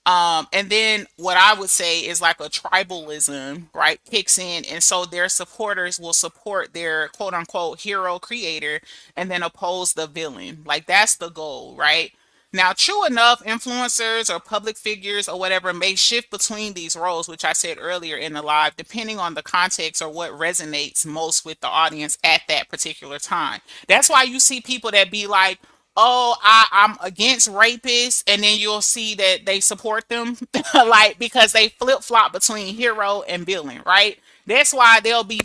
And then what I would say is like a tribalism, right, kicks in, and so their supporters will support their quote unquote hero creator and then oppose the villain. Like, that's the goal, right? Now, true enough, influencers or public figures or whatever may shift between these roles, which I said earlier in the live, depending on the context or what resonates most with the audience at that particular time. That's why you see people that be like, oh, I'm against rapists, and then you'll see that they support them, like, because they flip flop between hero and villain, right? That's why they'll be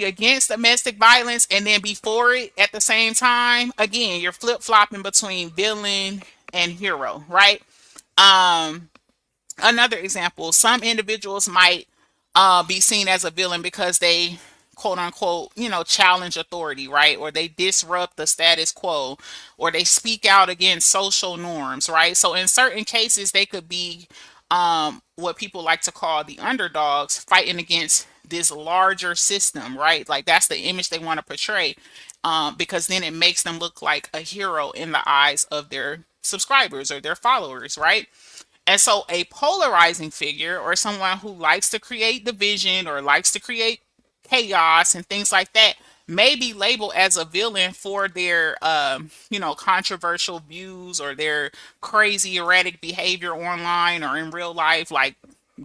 against domestic violence and then be for it at the same time. Again, you're flip flopping between villain and hero, right? Um, Another example, some individuals might be seen as a villain because they quote unquote, challenge authority, right? Or they disrupt the status quo, or they speak out against social norms, right? So in certain cases, they could be what people like to call the underdogs fighting against this larger system, right? Like, that's the image they want to portray, because then it makes them look like a hero in the eyes of their subscribers or their followers, right? And so a polarizing figure, or someone who likes to create division or likes to create chaos and things like that, may be labeled as a villain for their controversial views or their crazy erratic behavior online or in real life, like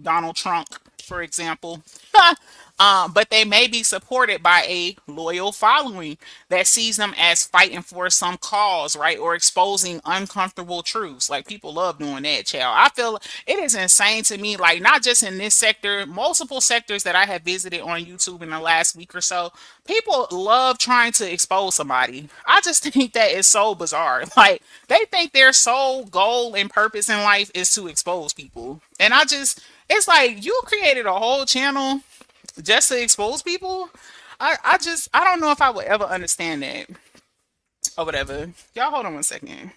Donald Trump, for example. But they may be supported by a loyal following that sees them as fighting for some cause, right? Or exposing uncomfortable truths. Like, people love doing that, child. I feel it is insane to me, like, not just in this sector, multiple sectors that I have visited on YouTube in the last week or so. People love trying to expose somebody. I just think that is so bizarre. Like, they think their sole goal and purpose in life is to expose people. And it's like, you created a whole channel just to expose people. I don't know if I would ever understand that or whatever. Y'all hold on one second.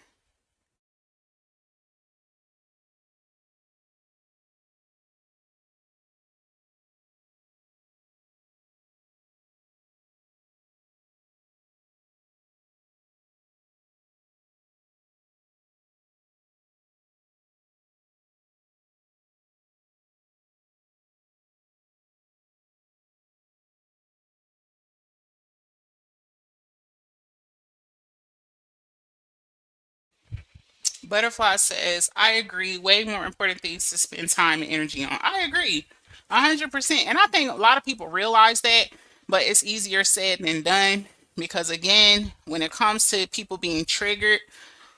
Butterfly says, I agree. Way more important things to spend time and energy on. I agree. 100%. And I think a lot of people realize that, but it's easier said than done because, again, when it comes to people being triggered,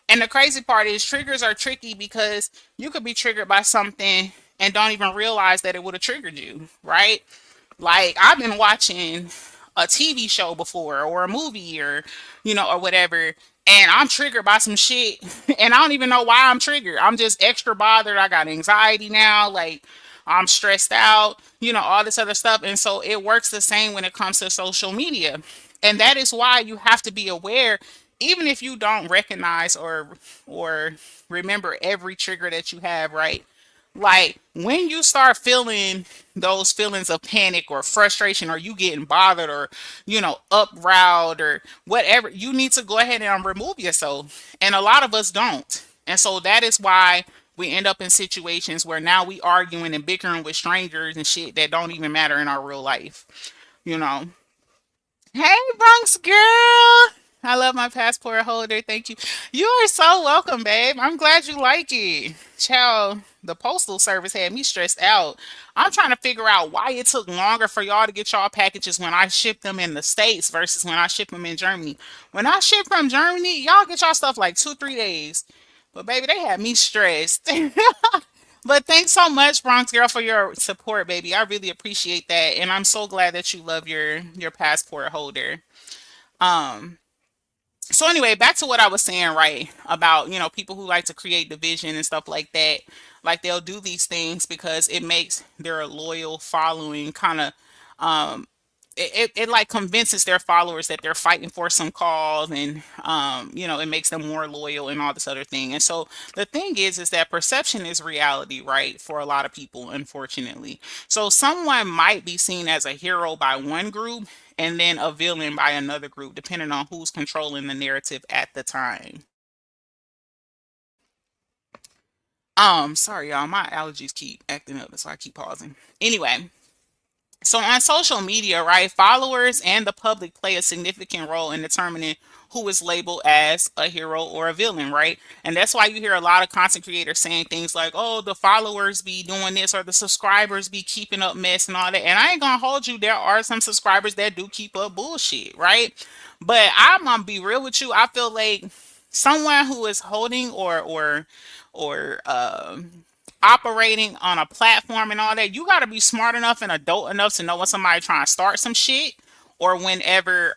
and the crazy part is triggers are tricky because you could be triggered by something and don't even realize that it would have triggered you, right? Like I've been watching a TV show before or a movie or or whatever, and I'm triggered by some shit and I don't even know why I'm triggered. I'm just extra bothered. I got anxiety now, like I'm stressed out, all this other stuff. And so it works the same when it comes to social media. And that is why you have to be aware, even if you don't recognize or remember every trigger that you have, right? Like when you start feeling those feelings of panic or frustration, or you getting bothered or uproused or whatever, you need to go ahead and remove yourself. And a lot of us don't. And so that is why we end up in situations where now we arguing and bickering with strangers and shit that don't even matter in our real life you know Hey, Bronx girl. I love my passport holder. Thank you. You are so welcome, babe. I'm glad you like it. Child, the postal service had me stressed out. I'm trying to figure out why it took longer for y'all to get y'all packages when I ship them in the States versus when I ship them in Germany. When I ship from Germany, y'all get y'all stuff like 2, 3 days. But baby, they had me stressed. But thanks so much, Bronx girl, for your support, baby. I really appreciate that, and I'm so glad that you love your passport holder. Um, so anyway, back to what I was saying, right, about people who like to create division and stuff like that. Like they'll do these things because it makes their loyal following kind of it like convinces their followers that they're fighting for some cause, and it makes them more loyal and all this other thing. And so the thing is that perception is reality, right, for a lot of people, unfortunately. So someone might be seen as a hero by one group and then a villain by another group, depending on who's controlling the narrative at the time. Sorry y'all, my allergies keep acting up, so I keep pausing. Anyway, so on social media, right, followers and the public play a significant role in determining who is labeled as a hero or a villain, right? And that's why you hear a lot of content creators saying things like, "Oh, the followers be doing this or the subscribers be keeping up mess and all that." And I ain't gonna hold you, there are some subscribers that do keep up bullshit, right? But I'm gonna be real with you. I feel like someone who is holding or operating on a platform and all that, you got to be smart enough and adult enough to know when somebody trying to start some shit, or whenever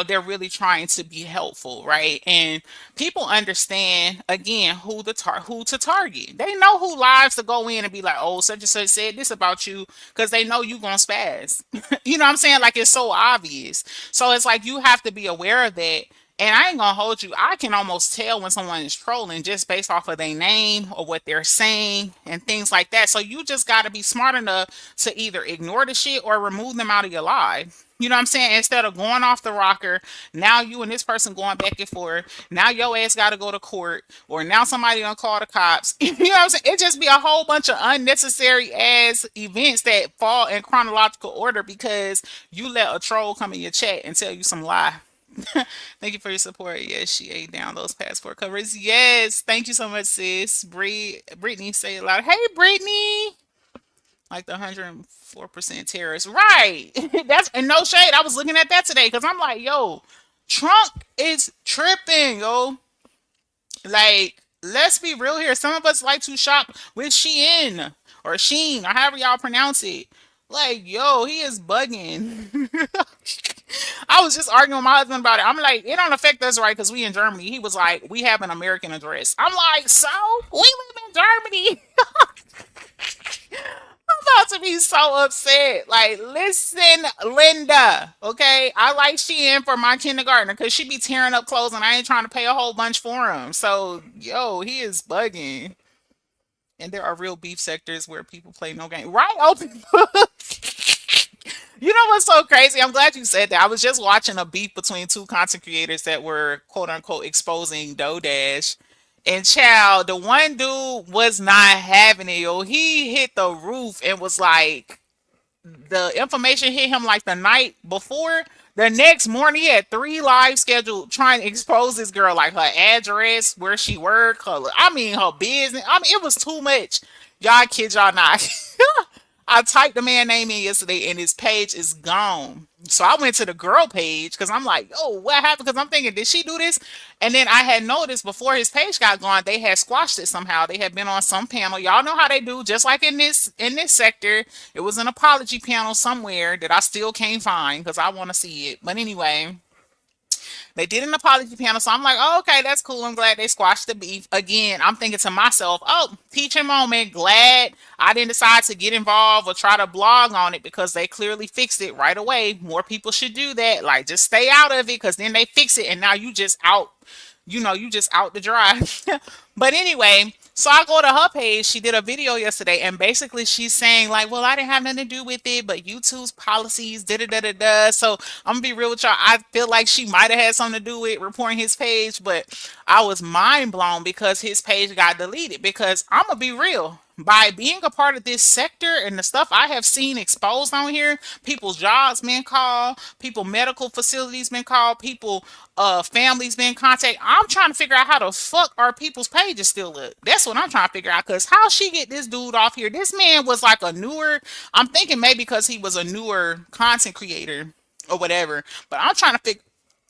they're really trying to be helpful, right? And people understand, again, who to target. They know who lives to go in and be like, "Oh, such and such said this about you," because they know you gonna spaz. You know what I'm saying? Like it's so obvious. So it's like you have to be aware of that. And I ain't gonna hold you. I can almost tell when someone is trolling just based off of their name or what they're saying and things like that. So you just got to be smart enough to either ignore the shit or remove them out of your life. You know what I'm saying? Instead of going off the rocker, now you and this person going back and forth. Now your ass got to go to court, or now somebody gonna call the cops. You know what I'm saying? It just be a whole bunch of unnecessary ass events that fall in chronological order because you let a troll come in your chat and tell you some lie. Thank you for your support. Yes, she ate down those passport covers. Yes, thank you so much, sis. Brittany, say it loud. Hey, Brittany. Like the 104% terrorist. Right. That's and no shade. I was looking at that today because I'm like, yo, Trump is tripping, yo. Like, let's be real here. Some of us like to shop with Shein or Sheen or however y'all pronounce it. Like, yo, he is bugging. I was just arguing with my husband about it. I'm like, it don't affect us, right? Because we in Germany. He was like, we have an American address. I'm like, so we live in Germany. I'm about to be so upset. Like, listen, Linda. Okay, I like Shein for my kindergartner because she be tearing up clothes, and I ain't trying to pay a whole bunch for him. So, yo, he is bugging. And there are real beef sectors where people play no game. Right? Open. You know what's so crazy? I'm glad you said that. I was just watching a beef between two content creators that were quote unquote exposing Dodash. And child, the one dude was not having it, yo. He hit the roof and was like, the information hit him like the night before. The next morning, he had three live scheduled trying to expose this girl, like her address, where she worked, her business. I mean, it was too much. Y'all kid y'all not. I typed the man name in yesterday and his page is gone. So I went to the girl page because I'm like, oh, what happened? Because I'm thinking, did she do this? And then I had noticed before his page got gone, they had squashed it somehow. They had been on some panel. Y'all know how they do, just like in this sector. It was an apology panel somewhere that I still can't find because I want to see it. But anyway, they did an apology panel, so I'm like, oh, okay, that's cool. I'm glad they squashed the beef. Again, I'm thinking to myself, oh, teaching moment. Glad I didn't decide to get involved or try to blog on it because they clearly fixed it right away. More people should do that. Like, just stay out of it because then they fix it and now you just out. You just out the dry. But anyway, so I go to her page. She did a video yesterday, and basically she's saying like, "Well, I didn't have nothing to do with it, but YouTube's policies, da da da da da." So I'm gonna be real with y'all. I feel like she might have had something to do with reporting his page, but I was mind blown because his page got deleted. Because I'm gonna be real. By being a part of this sector and the stuff I have seen exposed on here, people's jobs been called, people medical facilities been called, people families been contacted. I'm trying to figure out how the fuck are people's pages still up. That's what I'm trying to figure out. Cause how she get this dude off here? This man was like a newer. I'm thinking maybe because he was a newer content creator or whatever. But I'm trying to figure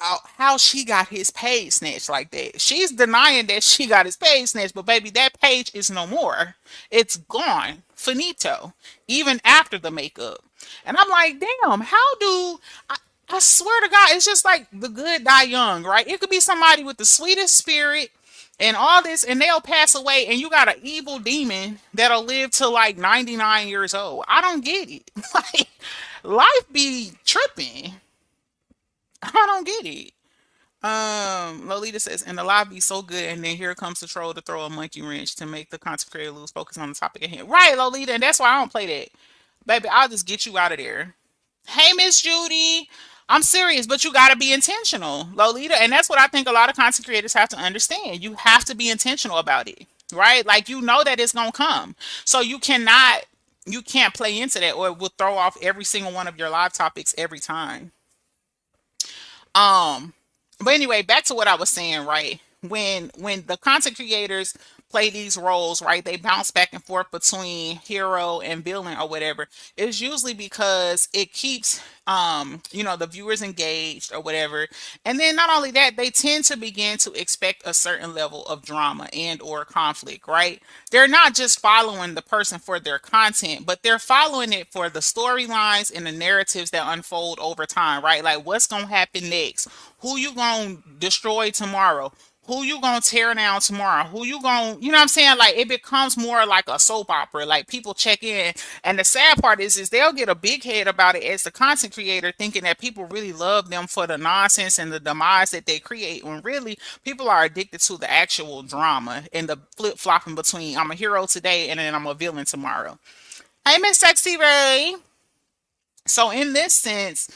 out how she got his page snatched like that. She's denying that she got his page snatched, but baby, that page is no more. It's gone. Finito. Even after the makeup. And I'm like, damn, how do I swear to God, it's just like the good die young, right? It could be somebody with the sweetest spirit and all this, and they'll pass away, and you got an evil demon that'll live to like 99 years old. I don't get it. Like, life be tripping. I don't get it. Lolita says, and the live be so good, and then here comes the troll to throw a monkey wrench to make the content creator lose focus on the topic at hand. Right, Lolita, and that's why I don't play that. Baby, I'll just get you out of there. Hey, Miss Judy. I'm serious, but you got to be intentional, Lolita. And that's what I think a lot of content creators have to understand. You have to be intentional about it, right? Like, you know that it's going to come. So you can't play into that or it will throw off every single one of your live topics every time. Um, but anyway, back to what I was saying, right? When the content creators play these roles, right, they bounce back and forth between hero and villain or whatever. It's usually because it keeps the viewers engaged or whatever. And then not only that, they tend to begin to expect a certain level of drama and or conflict, right? They're not just following the person for their content, but they're following it for the storylines and the narratives that unfold over time, right? Like, what's gonna happen next? Who you gonna destroy tomorrow? Who you gonna tear down tomorrow? Who you gonna, you know what I'm saying? Like, it becomes more like a soap opera. Like, people check in, and the sad part is they'll get a big head about it as the content creator, thinking that people really love them for the nonsense and the demise that they create. When really, people are addicted to the actual drama and the flip flopping between I'm a hero today and then I'm a villain tomorrow. Hey, Miss Sexy Ray. So in this sense,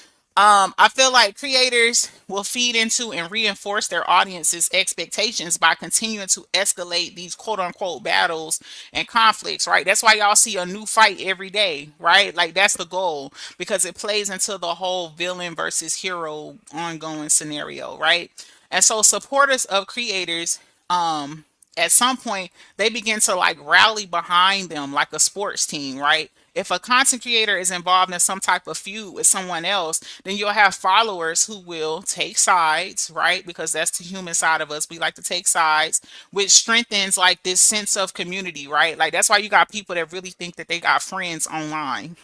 I feel like creators will feed into and reinforce their audience's expectations by continuing to escalate these quote unquote battles and conflicts, right? That's why y'all see a new fight every day, right? Like, that's the goal because it plays into the whole villain versus hero ongoing scenario, right? And so supporters of creators, at some point they begin to like rally behind them like a sports team, right? If a content creator is involved in some type of feud with someone else, then you'll have followers who will take sides, right? Because that's the human side of us. We like to take sides, which strengthens like this sense of community, right? Like, that's why you got people that really think that they got friends online.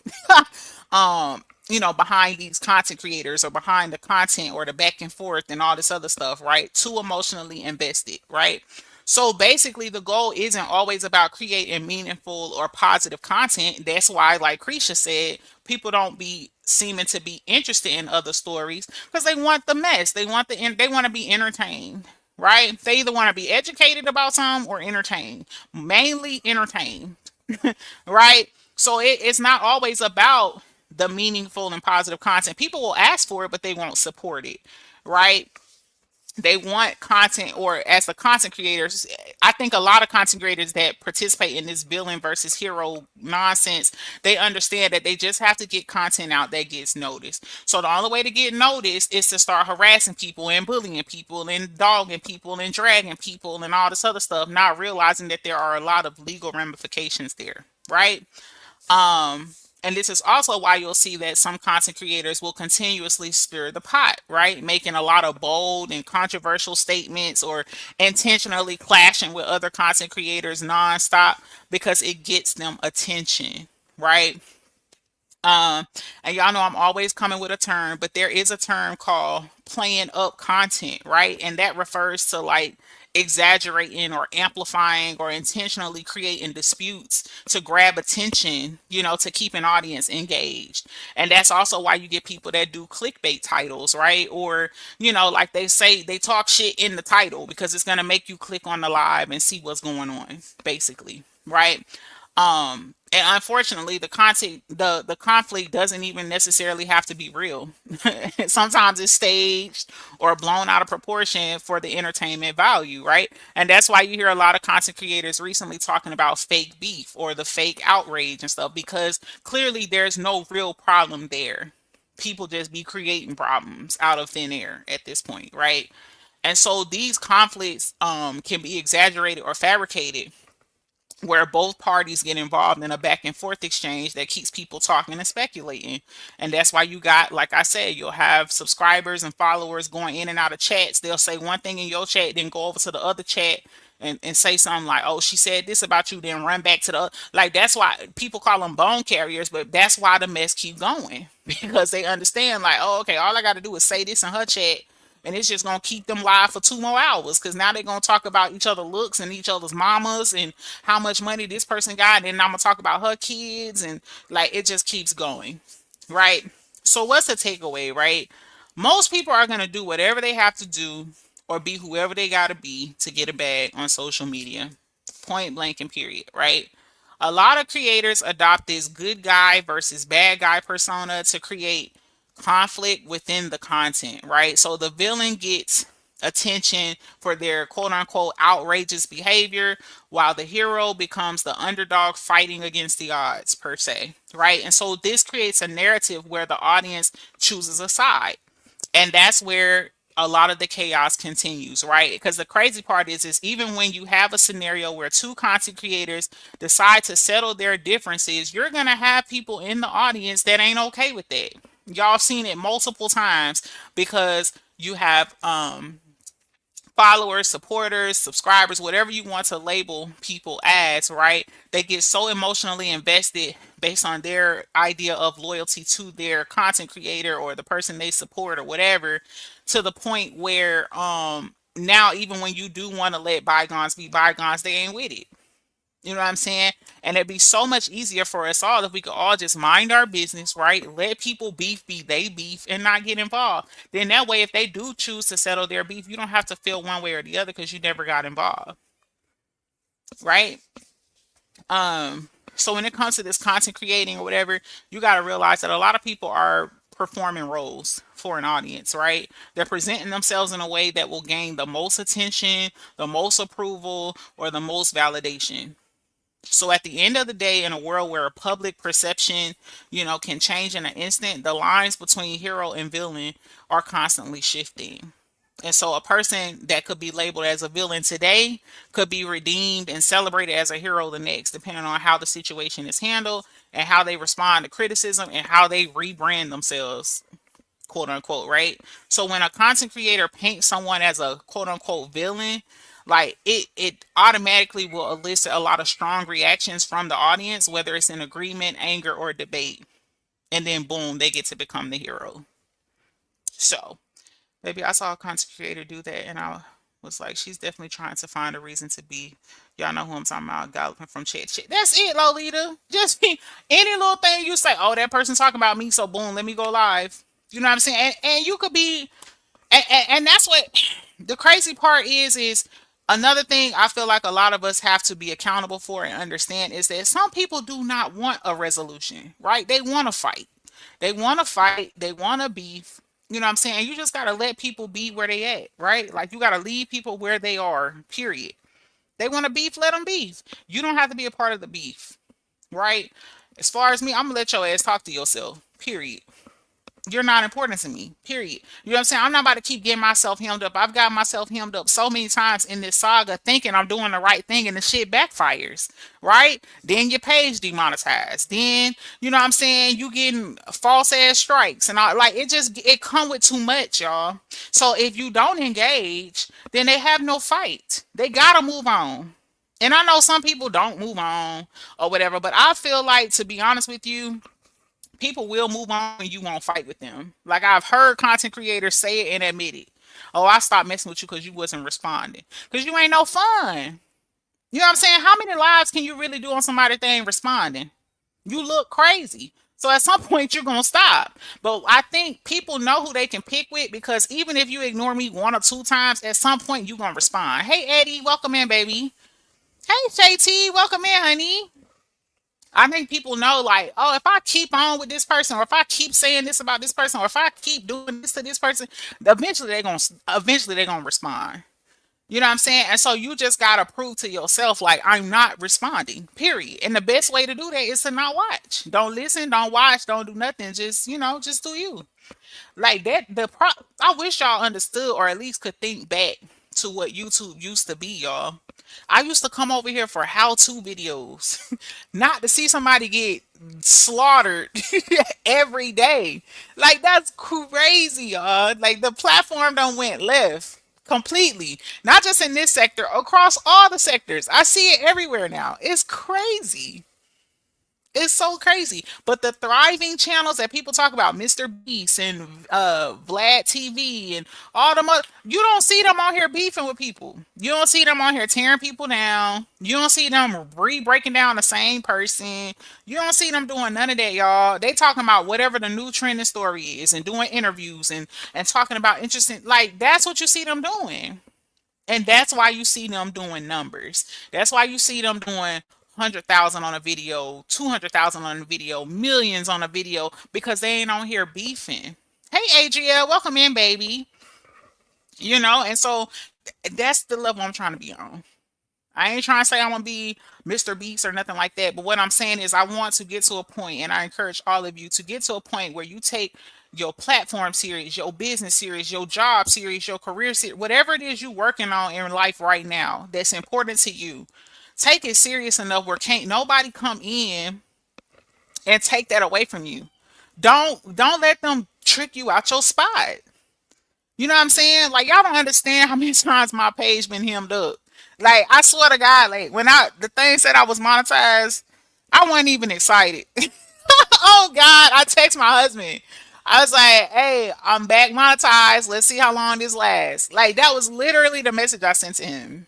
Behind these content creators or behind the content or the back and forth and all this other stuff, right? Too emotionally invested, right? So basically, the goal isn't always about creating meaningful or positive content. That's why, like Krisha said, people don't be seeming to be interested in other stories because they want the mess. They want to be entertained, right? They either want to be educated about something or entertained, mainly entertained, right? So it's not always about the meaningful and positive content. People will ask for it, but they won't support it, right? They want content, or as the content creators, I think a lot of content creators that participate in this villain versus hero nonsense, they understand that they just have to get content out that gets noticed. So the only way to get noticed is to start harassing people and bullying people and dogging people and dragging people and all this other stuff, not realizing that there are a lot of legal ramifications there, right? And this is also why you'll see that some content creators will continuously stir the pot, right? Making a lot of bold and controversial statements, or intentionally clashing with other content creators nonstop because it gets them attention, right? Um, and y'all know I'm always coming with a term, but there is a term called playing up content, right? And that refers to like exaggerating or amplifying or intentionally creating disputes to grab attention, to keep an audience engaged. And that's also why you get people that do clickbait titles, right? Or, like they say, they talk shit in the title because it's going to make you click on the live and see what's going on, basically, right? And unfortunately, the conflict doesn't even necessarily have to be real. Sometimes it's staged or blown out of proportion for the entertainment value, right? And that's why you hear a lot of content creators recently talking about fake beef or the fake outrage and stuff, because clearly there's no real problem there. People just be creating problems out of thin air at this point, right? And so these conflicts can be exaggerated or fabricated, where both parties get involved in a back and forth exchange that keeps people talking and speculating. And that's why you got, like I said, you'll have subscribers and followers going in and out of chats. They'll say one thing in your chat, then go over to the other chat and say something like, oh, she said this about you, then run back to the like. That's why people call them bone carriers, but that's why the mess keep going because they understand, like, oh, okay, all I got to do is say this in her chat, and it's just gonna keep them live for 2 more hours because now they're gonna talk about each other looks and each other's mamas and how much money this person got, and then I'm gonna talk about her kids, and like it just keeps going, right? So what's the takeaway, right? Most people are gonna do whatever they have to do or be whoever they gotta be to get a bag on social media. Point blank and period, right? A lot of creators adopt this good guy versus bad guy persona to create conflict within the content, right? So the villain gets attention for their quote unquote outrageous behavior, while the hero becomes the underdog fighting against the odds, per se, right? And so this creates a narrative where the audience chooses a side, and that's where a lot of the chaos continues, right? Because the crazy part is even when you have a scenario where two content creators decide to settle their differences, you're gonna have people in the audience that ain't okay with that. Y'all seen it multiple times because you have followers, supporters, subscribers, whatever you want to label people as, right? They get so emotionally invested based on their idea of loyalty to their content creator or the person they support or whatever, to the point where now even when you do want to let bygones be bygones, they ain't with it. You know what I'm saying? And it'd be so much easier for us all if we could all just mind our business, right? Let people beef be they beef and not get involved. Then that way, if they do choose to settle their beef, you don't have to feel one way or the other because you never got involved, right? So when it comes to this content creating or whatever, you got to realize that a lot of people are performing roles for an audience, right? They're presenting themselves in a way that will gain the most attention, the most approval, or the most validation. So at the end of the day, in a world where public perception, can change in an instant, the lines between hero and villain are constantly shifting. And so a person that could be labeled as a villain today could be redeemed and celebrated as a hero the next, depending on how the situation is handled and how they respond to criticism and how they rebrand themselves, quote unquote, right? So when a content creator paints someone as a quote unquote villain, like it automatically will elicit a lot of strong reactions from the audience, whether it's in agreement, anger, or debate. And then boom, they get to become the hero. So maybe I saw a content creator do that and I was like, she's definitely trying to find a reason to be. Y'all know who I'm talking about, galloping from chat to chat. That's it, Lolita. Just be any little thing you say, oh, that person's talking about me, so boom, let me go live. You know what I'm saying? And you could be, and that's what the crazy part is another thing I feel like a lot of us have to be accountable for and understand is that some people do not want a resolution, right? They want to fight. They want to fight. They want to beef. You know what I'm saying? You just gotta let people be where they at, right? Like you gotta leave people where they are, period. They want to beef, let them beef. You don't have to be a part of the beef, right? As far as me, I'm gonna let your ass talk to yourself, period. You're not important to me. Period. You know what I'm saying? I'm not about to keep getting myself hemmed up. I've got myself hemmed up so many times in this saga thinking I'm doing the right thing and the shit backfires. Right? Then your page demonetized. Then, you know what I'm saying, you getting false ass strikes and all, like it come with too much, y'all. So if you don't engage, then they have no fight. They gotta move on. And I know some people don't move on or whatever, but I feel like, to be honest with you, people will move on when you won't fight with them. Like I've heard content creators say it and admit it. Oh, I stopped messing with you because you wasn't responding. Because you ain't no fun. You know what I'm saying? How many lives can you really do on somebody that ain't responding? You look crazy. So at some point you're gonna stop. But I think people know who they can pick with, because even if you ignore me one or two times, at some point you're gonna respond. Hey Eddie, welcome in, baby. Hey JT, welcome in, honey. I think people know, like, oh, if I keep on with this person, or if I keep saying this about this person, or if I keep doing this to this person, eventually they're gonna respond. You know what I'm saying? And so you just gotta prove to yourself, like, I'm not responding. Period. And the best way to do that is to not watch. Don't listen, don't watch, don't do nothing. Just, just do you. Like that, I wish y'all understood, or at least could think back to what YouTube used to be, y'all. I used to come over here for how-to videos, not to see somebody get slaughtered every day. Like that's crazy, y'all. Like the platform done went left completely. Not just in this sector, across all the sectors. I see it everywhere now. It's crazy. It's so crazy. But the thriving channels that people talk about, Mr. Beast and Vlad TV and all them other, you don't see them on here beefing with people. You don't see them on here tearing people down. You don't see them breaking down the same person. You don't see them doing none of that, y'all. They talking about whatever the new trending story is and doing interviews and talking about interesting, like that's what you see them doing. And that's why you see them doing numbers. That's why you see them doing 100,000 on a video, 200,000 on a video, millions on a video, because they ain't on here beefing. Hey, Adria, welcome in, baby. And so that's the level I'm trying to be on. I ain't trying to say I want to be Mr. Beast or nothing like that, but what I'm saying is I want to get to a point, and I encourage all of you to get to a point where you take your platform series, your business series, your job series, your career series, whatever it is you're working on in life right now that's important to you. Take it serious enough where can't nobody come in and take that away from you. Don't let them trick you out your spot. You know what I'm saying? Like y'all don't understand how many times my page been hemmed up. Like I swear to God, like when the thing said I was monetized, I wasn't even excited. Oh God, I text my husband. I was like, "Hey, I'm back monetized. Let's see how long this lasts." Like that was literally the message I sent to him.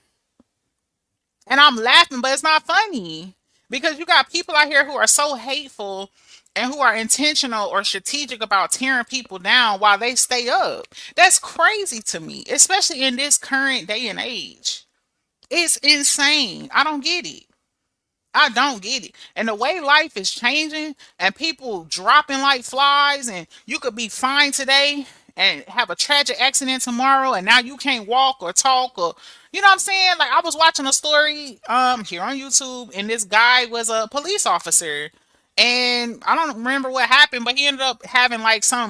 And I'm laughing, but it's not funny because you got people out here who are so hateful and who are intentional or strategic about tearing people down while they stay up. That's crazy to me, especially in this current day and age. It's insane. I don't get it. I don't get it. And the way life is changing and people dropping like flies, and you could be fine today and have a tragic accident tomorrow, and now you can't walk or talk, or you know what I'm saying? Like I was watching a story here on YouTube, and this guy was a police officer, and I don't remember what happened, but he ended up having like I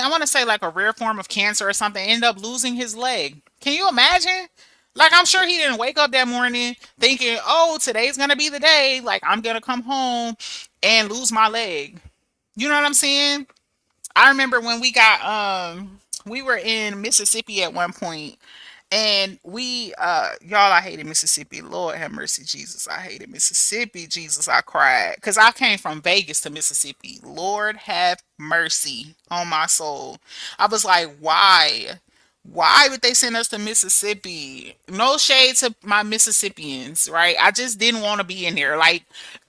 want to say like a rare form of cancer or something, ended up losing his leg. Can you imagine? Like, I'm sure he didn't wake up that morning thinking, oh, today's going to be the day. Like, I'm going to come home and lose my leg. You know what I'm saying? I remember when we were in Mississippi at one point, and y'all, I hated Mississippi. Lord have mercy, Jesus. I hated Mississippi. Jesus, I cried. Because I came from Vegas to Mississippi. Lord have mercy on my soul. I was like, why? Why would they send us to Mississippi? No shade to my Mississippians, right? I just didn't want to be in there. Like,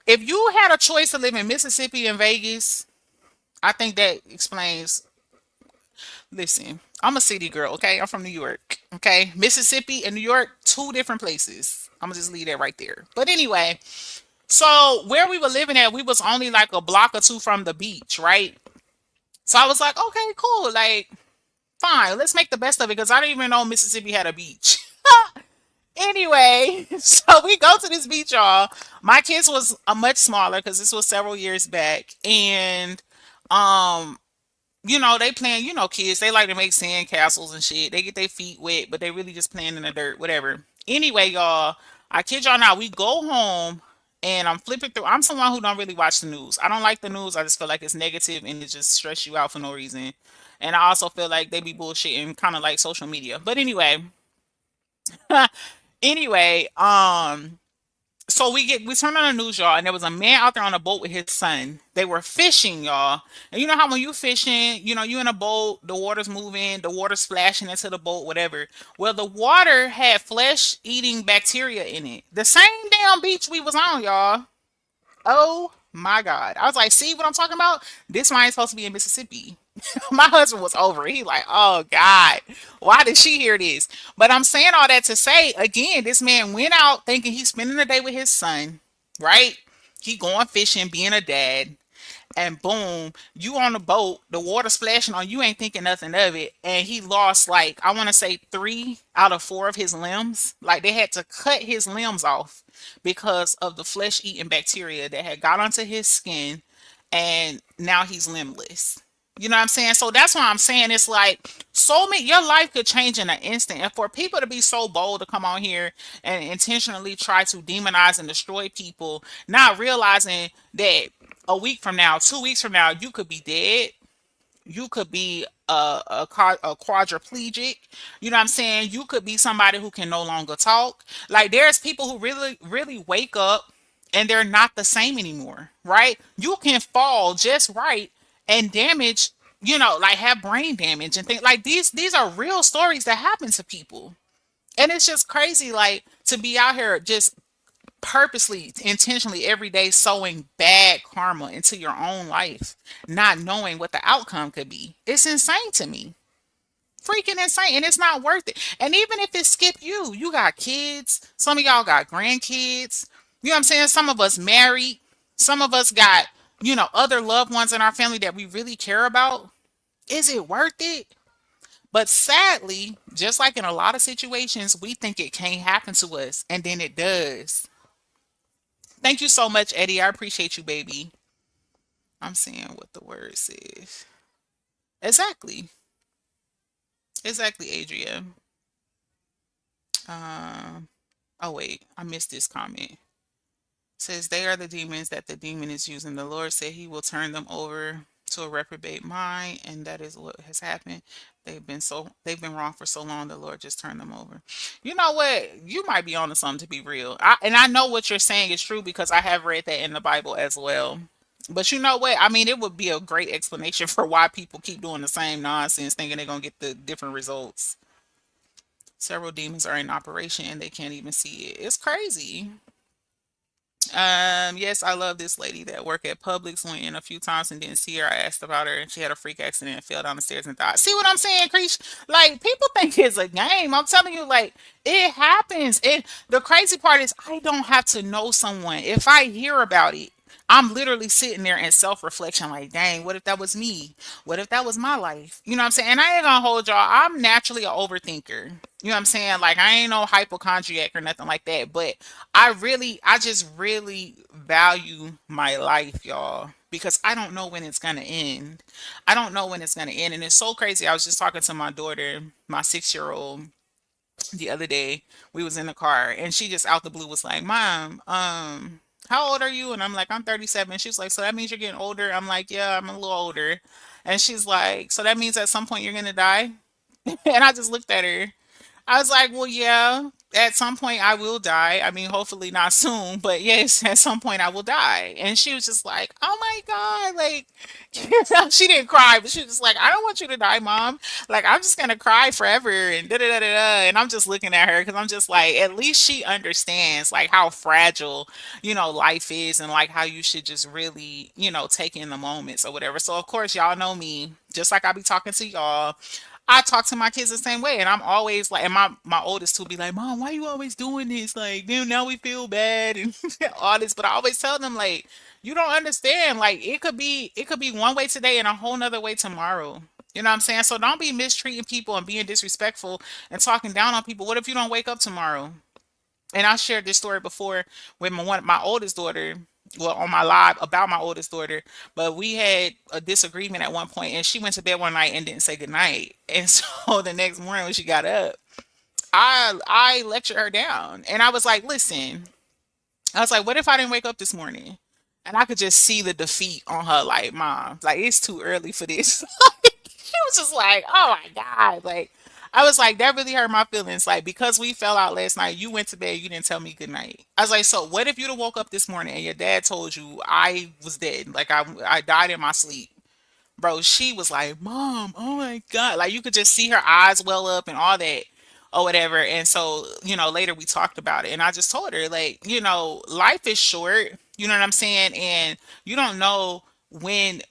if you had a choice to live in Mississippi and Vegas, I think that explains. Listen, I'm a city girl, okay? I'm from New York, okay? Mississippi and New York, two different places. I'm gonna just leave that right there. But anyway, so where we were living at, we was only like a block or two from the beach, right? So I was like, okay, cool. Like, fine, let's make the best of it because I didn't even know Mississippi had a beach. Anyway, so we go to this beach, y'all. My kids was a much smaller because this was several years back, and um, they playing. Kids they like to make sand castles and shit. They get their feet wet, but they really just playing in the dirt, whatever. Anyway, y'all, I kid y'all not. We go home. And I'm flipping through. I'm someone who don't really watch the news. I don't like the news. I just feel like it's negative and it just stress you out for no reason. And I also feel like they be bullshitting, kind of like social media. But anyway, anyway, so we turned on the news, y'all, and there was a man out there on a boat with his son. They were fishing, y'all. And you know how when you fishing, you in a boat, the water's moving, the water's splashing into the boat, whatever. Well, the water had flesh-eating bacteria in it. The same damn beach we was on, y'all. Oh my God. I was like, see what I'm talking about? This wine is supposed to be in Mississippi. My husband was over it. He like, oh God, why did she hear this? But I'm saying all that to say, again, this man went out thinking he's spending the day with his son, right? He going fishing, being a dad, and boom, you on the boat, the water splashing on you, ain't thinking nothing of it, and he lost like I want to say 3 out of 4 of his limbs. Like they had to cut his limbs off because of the flesh-eating bacteria that had got onto his skin, and now he's limbless. You know what I'm saying? So that's why I'm saying it's like so many. Your life could change in an instant, and for people to be so bold to come on here and intentionally try to demonize and destroy people, not realizing that a week from now, 2 weeks from now, you could be dead. You could be a quadriplegic. You know what I'm saying? You could be somebody who can no longer talk. Like there's people who really, really wake up and they're not the same anymore, right? You can fall just right and damage, like have brain damage and things like these are real stories that happen to people. And it's just crazy, like to be out here just purposely, intentionally every day sowing bad karma into your own life, not knowing what the outcome could be. It's insane to me. Freaking insane. And it's not worth it. And even if it skip you, you got kids. Some of y'all got grandkids. You know what I'm saying? Some of us married. Some of us got, other loved ones in our family that we really care about. Is it worth it? But sadly, just like in a lot of situations, we think it can't happen to us, and then it does. Thank you so much, Eddie. I appreciate you, baby. I'm seeing what the word says. Exactly. Exactly, Adria. Um, oh wait, I missed this comment. Says they are the demons that the demon is using. The Lord said he will turn them over to a reprobate mind, and that is what has happened. They've been wrong for so long. The Lord just turned them over. You know what? You might be onto something to be real. And I know what you're saying is true because I have read that in the Bible as well. But you know what? I mean, it would be a great explanation for why people keep doing the same nonsense, thinking they're gonna get the different results. Several demons are in operation and they can't even see it. It's crazy. Yes, I love this lady that worked at Publix. Went in a few times and didn't see her. I asked about her, and she had a freak accident and fell down the stairs and died. See what I'm saying, Creesh? Like people think it's a game. I'm telling you, like it happens. And the crazy part is, I don't have to know someone. If I hear about it, I'm literally sitting there in self reflection, like, dang, what if that was me? What if that was my life? You know what I'm saying? And I ain't gonna hold y'all. I'm naturally an overthinker. You know what I'm saying? Like, I ain't no hypochondriac or nothing like that. But I just really value my life, y'all, because I don't know when it's gonna end. I don't know when it's gonna end. And it's so crazy. I was just talking to my daughter, my 6-year-old, the other day. We was in the car and she just out the blue was like, Mom, how old are you? And I'm like, I'm 37. She's like, so that means you're getting older? I'm like, yeah, I'm a little older. And she's like, so that means at some point you're gonna die? And I just looked at her. I was like, well, yeah, at some point I will die. I mean, hopefully not soon, but yes, at some point I will die. And she was just like, oh my God, like, she didn't cry, but she was just like, I don't want you to die, Mom. Like, I'm just gonna cry forever and da da da da da. And I'm just looking at her because I'm just like, at least she understands like how fragile, life is and like how you should just really, take in the moments or whatever. So of course, y'all know me, just like I be talking to y'all. I talk to my kids the same way, and I'm always like, and my oldest two be like, "Mom, why you always doing this? Like, then now we feel bad and all this." But I always tell them like, you don't understand. Like, it could be one way today and a whole nother way tomorrow. You know what I'm saying? So don't be mistreating people and being disrespectful and talking down on people. What if you don't wake up tomorrow? And I shared this story before with my oldest daughter. Well, on my live about my oldest daughter, but we had a disagreement at one point, and she went to bed one night and didn't say goodnight. And so the next morning when she got up, I lectured her down, and I was like, "Listen," I was like, "What if I didn't wake up this morning?" And I could just see the defeat on her, like, "Mom, like it's too early for this." She was just like, "Oh my God." Like, I was like, that really hurt my feelings. Like, because we fell out last night, you went to bed, you didn't tell me good night. I was like, so what if you'd have woke up this morning and your dad told you I was dead? Like, I died in my sleep. Bro, she was like, "Mom, oh my God." Like, you could just see her eyes well up and all that or whatever. And so, later we talked about it. And I just told her, like, life is short. You know what I'm saying? And you don't know when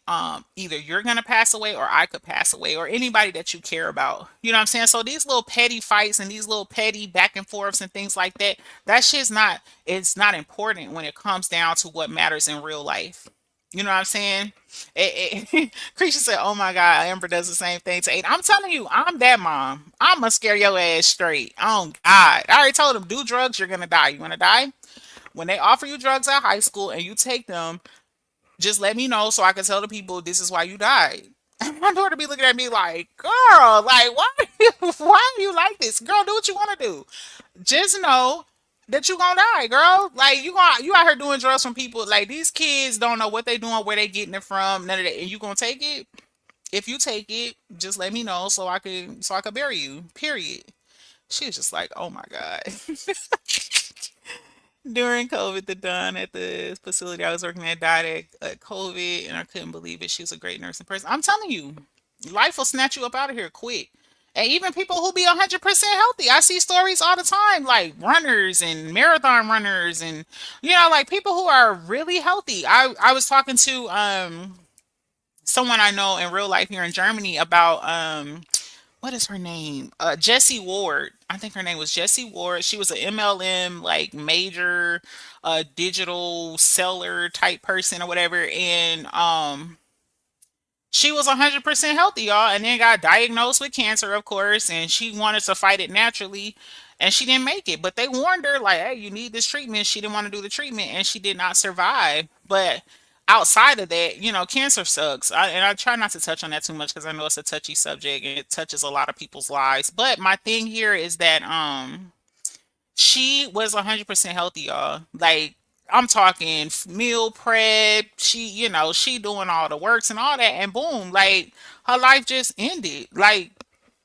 either you're gonna pass away or I could pass away or anybody that you care about. You know what I'm saying? So these little petty fights and these little petty back and forths and things like that, that shit's not it's not important when it comes down to what matters in real life. You know what I'm saying? Creature said, "Oh my God, Amber does the same thing to Aiden." I'm telling you, I'm that mom. I'm gonna scare your ass straight. Oh God, I already told him, do drugs, you're gonna die. You wanna die? When they offer you drugs at high school and you take them, just let me know so I can tell the people this is why you died. My daughter be looking at me like, "Girl, like why, why are you like this? Girl, do what you want to do. Just know that you gonna die, girl. Like you out here doing drugs from people. Like these kids don't know what they doing, where they getting it from, none of that. And you gonna take it? If you take it, just let me know so I could bury you. Period." She was just like, "Oh my God." During COVID, the Don at the facility I was working at died at COVID, and I couldn't believe it. She was a great nursing person. I'm telling you, life will snatch you up out of here quick. And even people who be 100% healthy, I see stories all the time, like runners and marathon runners, and like people who are really healthy. I was talking to someone I know in real life here in Germany about what is her name? Jessie Ward. I think her name was Jessie Ward. She was an MLM like major digital seller type person or whatever, and she was 100% healthy, y'all, and then got diagnosed with cancer, of course, and she wanted to fight it naturally, and she didn't make it. But they warned her, like, "Hey, you need this treatment." She didn't want to do the treatment, and she did not survive. But outside of that, cancer sucks. And I try not to touch on that too much because I know it's a touchy subject and it touches a lot of people's lives. But my thing here is that she was 100% healthy, y'all. Like, I'm talking meal prep. She doing all the works and all that, and boom, like her life just ended. Like,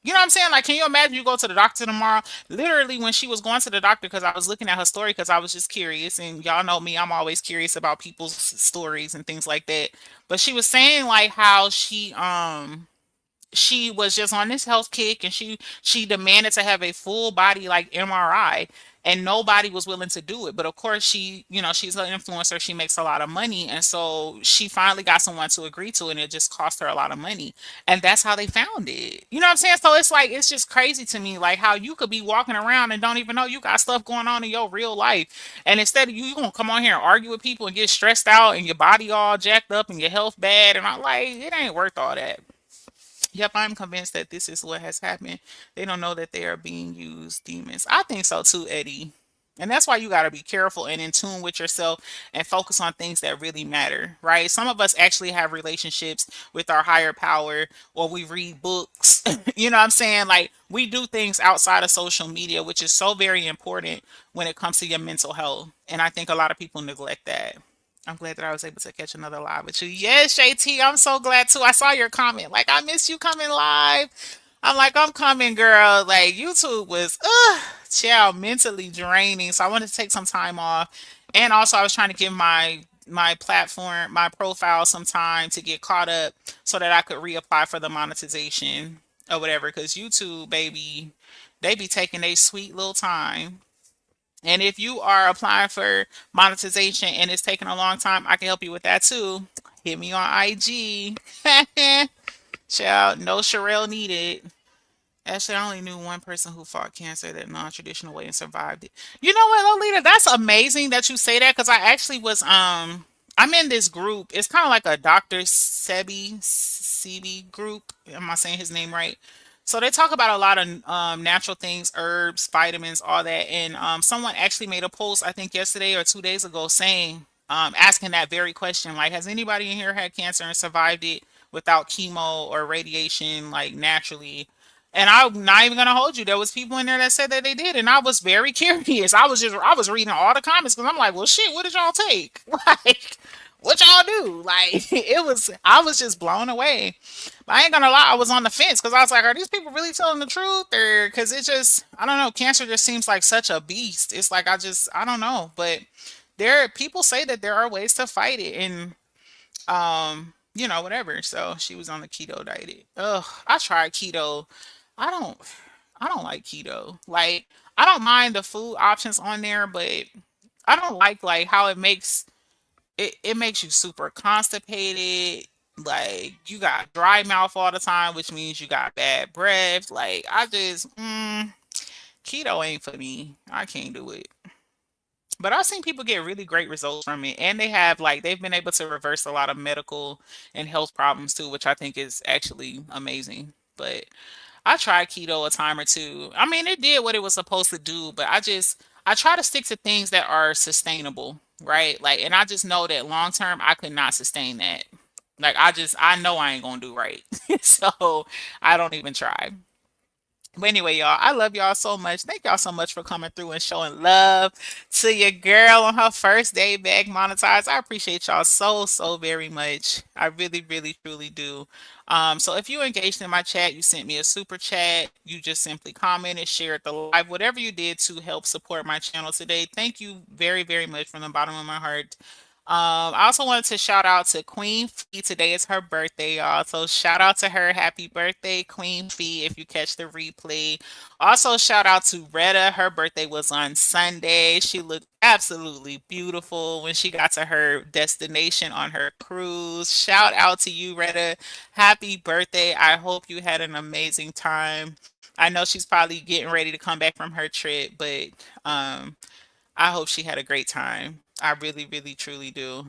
you know what I'm saying? Like, can you imagine you go to the doctor tomorrow? Literally, when she was going to the doctor, because I was looking at her story, because I was just curious, and y'all know me, I'm always curious about people's stories and things like that. But she was saying like how she was just on this health kick, and she demanded to have a full body like MRI, and nobody was willing to do it. But of course, she's an influencer, she makes a lot of money, and so she finally got someone to agree to it, and it just cost her a lot of money, and that's how they found it. You know what I'm saying? So it's like, it's just crazy to me, like how you could be walking around and don't even know you got stuff going on in your real life, and instead of you gonna come on here and argue with people and get stressed out and your body all jacked up and your health bad, and I'm like, it ain't worth all that. Yep, I'm convinced that this is what has happened. They don't know that they are being used, demons. I think so too, Eddie. And that's why you got to be careful and in tune with yourself and focus on things that really matter, right? Some of us actually have relationships with our higher power, or we read books. You know what I'm saying? Like, we do things outside of social media, which is so very important when it comes to your mental health. And I think a lot of people neglect that. I'm glad that I was able to catch another live with you. Yes, JT, I'm so glad too. I saw your comment. Like, "I miss you coming live." I'm like, "I'm coming, girl." Like, YouTube was, child, mentally draining. So I wanted to take some time off. And also, I was trying to give my platform, my profile some time to get caught up so that I could reapply for the monetization or whatever. Because YouTube, baby, they be taking a sweet little time. And if you are applying for monetization and it's taking a long time, I can help you with that too. Hit me on IG. Child, no Sherelle needed. Actually, I only knew one person who fought cancer that non-traditional way and survived it. You know what, Lolita? That's amazing that you say that because I actually was I'm in this group. It's kind of like a Dr. Sebi group. Am I saying his name right? So they talk about a lot of natural things, herbs, vitamins, all that. And someone actually made a post, I think yesterday or 2 days ago, saying, asking that very question, like, has anybody in here had cancer and survived it without chemo or radiation, like naturally? And I'm not even gonna hold you. There was people in there that said that they did, and I was very curious. I was reading all the comments because I'm like, well, shit, what did y'all take? Like, what y'all do? Like, I was just blown away. But I ain't gonna lie, I was on the fence because I was like, are these people really telling the truth? Or because it just, I don't know, cancer just seems like such a beast. It's like I don't know, but people say that there are ways to fight it, and whatever. So she was on the keto diet. Ugh, I tried keto. I don't I don't like keto. Like, I don't mind the food options on there, but I don't like how it makes you super constipated. Like, you got dry mouth all the time, which means you got bad breath. Like, keto ain't for me. I can't do it. But I've seen people get really great results from it, and they've been able to reverse a lot of medical and health problems too, which I think is actually amazing. But I tried keto a time or two. I mean, it did what it was supposed to do, but I try to stick to things that are sustainable, right? Like, and I just know that long term I could not sustain that. Like, I know I ain't gonna do right. So I don't even try. But anyway, y'all, I love y'all so much. Thank y'all so much for coming through and showing love to your girl on her first day back monetized. I appreciate y'all so, so very much. I really, really, truly do. So if you engaged in my chat, you sent me a super chat, you just simply commented, shared the live, whatever you did to help support my channel today. Thank you very, very much from the bottom of my heart. I also wanted to shout out to Queen Fee. Today is her birthday, y'all. So shout out to her. Happy birthday, Queen Fee, if you catch the replay. Also, shout out to Retta. Her birthday was on Sunday. She looked absolutely beautiful when she got to her destination on her cruise. Shout out to you, Retta. Happy birthday. I hope you had an amazing time. I know she's probably getting ready to come back from her trip, but um I hope she had a great time. I really, really, truly do.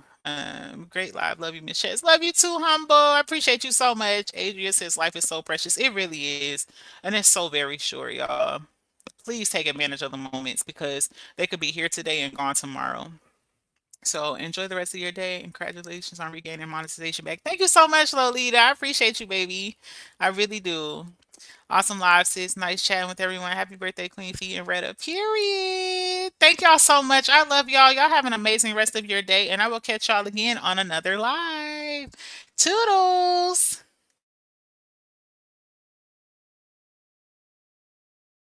Great live. Love you, Miss Chess. Love you too, Humble. I appreciate you so much. Adria says life is so precious. It really is. And it's so very short, y'all. Please take advantage of the moments because they could be here today and gone tomorrow. So enjoy the rest of your day. And congratulations on regaining monetization back. Thank you so much, Lolita. I appreciate you, baby. I really do. Awesome live, sis. Nice chatting with everyone. Happy birthday, Queen Fee and Retta. Period. Thank y'all so much. I love y'all. Y'all have an amazing rest of your day, and I will catch y'all again on another live. Toodles.